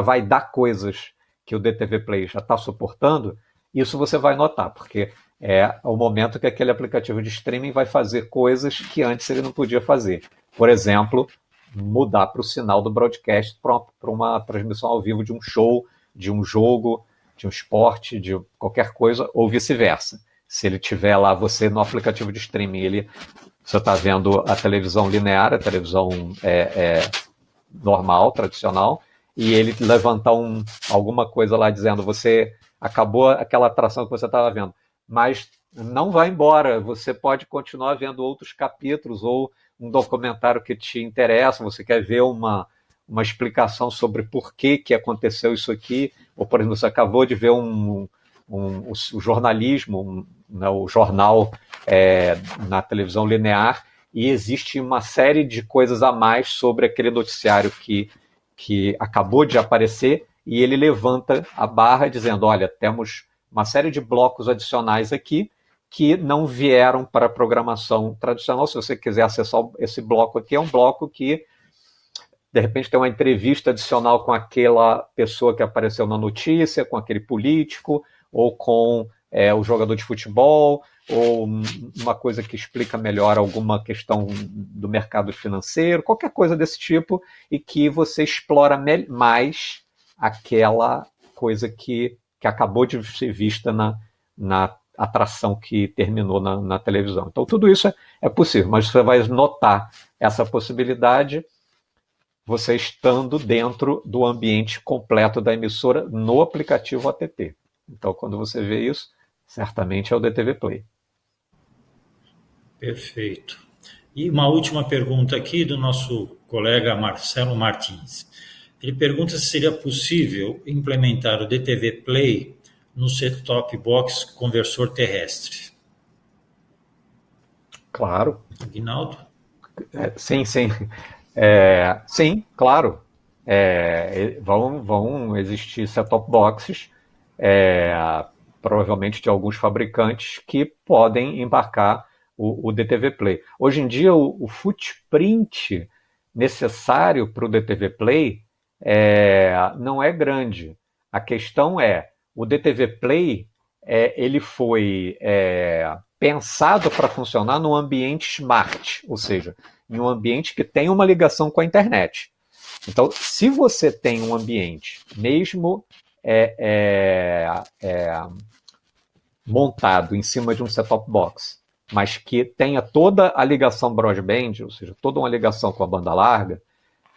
vai dar coisas que o DTV Play já está suportando, isso você vai notar, porque é o momento que aquele aplicativo de streaming vai fazer coisas que antes ele não podia fazer. Por exemplo, mudar para o sinal do broadcast para uma transmissão ao vivo de um show, de um jogo, de um esporte, de qualquer coisa, ou vice-versa. Se ele tiver lá, você no aplicativo de streaming, você está vendo a televisão linear, a televisão normal, tradicional, e ele levantar alguma coisa lá dizendo você acabou aquela atração que você estava vendo, mas não vai embora, você pode continuar vendo outros capítulos ou um documentário que te interessa, você quer ver uma explicação sobre por que aconteceu isso aqui, ou, por exemplo, você acabou de ver o jornalismo, o jornal na televisão linear, e existe uma série de coisas a mais sobre aquele noticiário que acabou de aparecer, e ele levanta a barra dizendo, olha, temos uma série de blocos adicionais aqui que não vieram para a programação tradicional. Se você quiser acessar esse bloco aqui, é um bloco que de repente tem uma entrevista adicional com aquela pessoa que apareceu na notícia, com aquele político, ou com o jogador de futebol, ou uma coisa que explica melhor alguma questão do mercado financeiro, qualquer coisa desse tipo, e que você explora mais aquela coisa que acabou de ser vista na atração que terminou na televisão. Então tudo isso é possível, mas você vai notar essa possibilidade você estando dentro do ambiente completo da emissora no aplicativo ATT. Então, quando você vê isso, certamente é o DTV Play. Perfeito. E uma última pergunta aqui do nosso colega Marcelo Martins. Ele pergunta se seria possível implementar o DTV Play no set-top box conversor terrestre. Claro. Aguinaldo? Sim. Sim, claro. Vão existir set-top boxes, provavelmente de alguns fabricantes, que podem embarcar o DTV Play. Hoje em dia, o footprint necessário para o DTV Play não é grande. A questão o DTV Play ele foi pensado para funcionar num ambiente smart, ou seja, em um ambiente que tem uma ligação com a internet. Então, se você tem um ambiente, mesmo montado em cima de um set-top box, mas que tenha toda a ligação broadband, ou seja, toda uma ligação com a banda larga,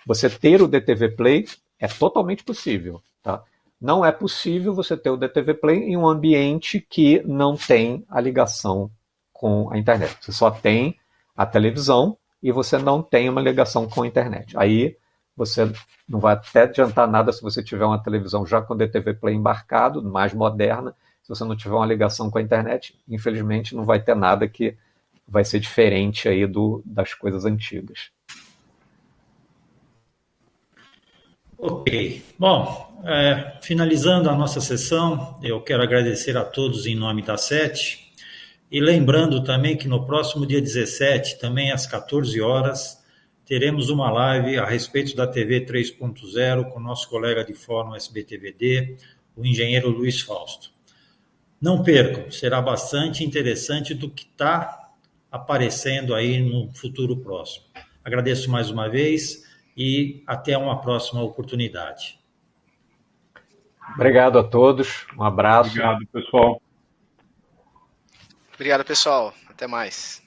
você ter o DTV Play é totalmente possível, tá? Não é possível você ter o DTV Play em um ambiente que não tem a ligação com a internet. Você só tem a televisão e você não tem uma ligação com a internet. Aí você não vai até adiantar nada se você tiver uma televisão já com DTV Play embarcado, mais moderna. Se você não tiver uma ligação com a internet, infelizmente não vai ter nada que vai ser diferente aí das coisas antigas. Ok. Bom, finalizando a nossa sessão, eu quero agradecer a todos em nome da SET e lembrando também que no próximo dia 17, também às 14 horas, teremos uma live a respeito da TV 3.0 com nosso colega de fórum SBTVD, o engenheiro Luiz Fausto. Não percam, será bastante interessante do que está aparecendo aí no futuro próximo. Agradeço mais uma vez e até uma próxima oportunidade. Obrigado a todos, um abraço. Obrigado, pessoal. Obrigado, pessoal. Até mais.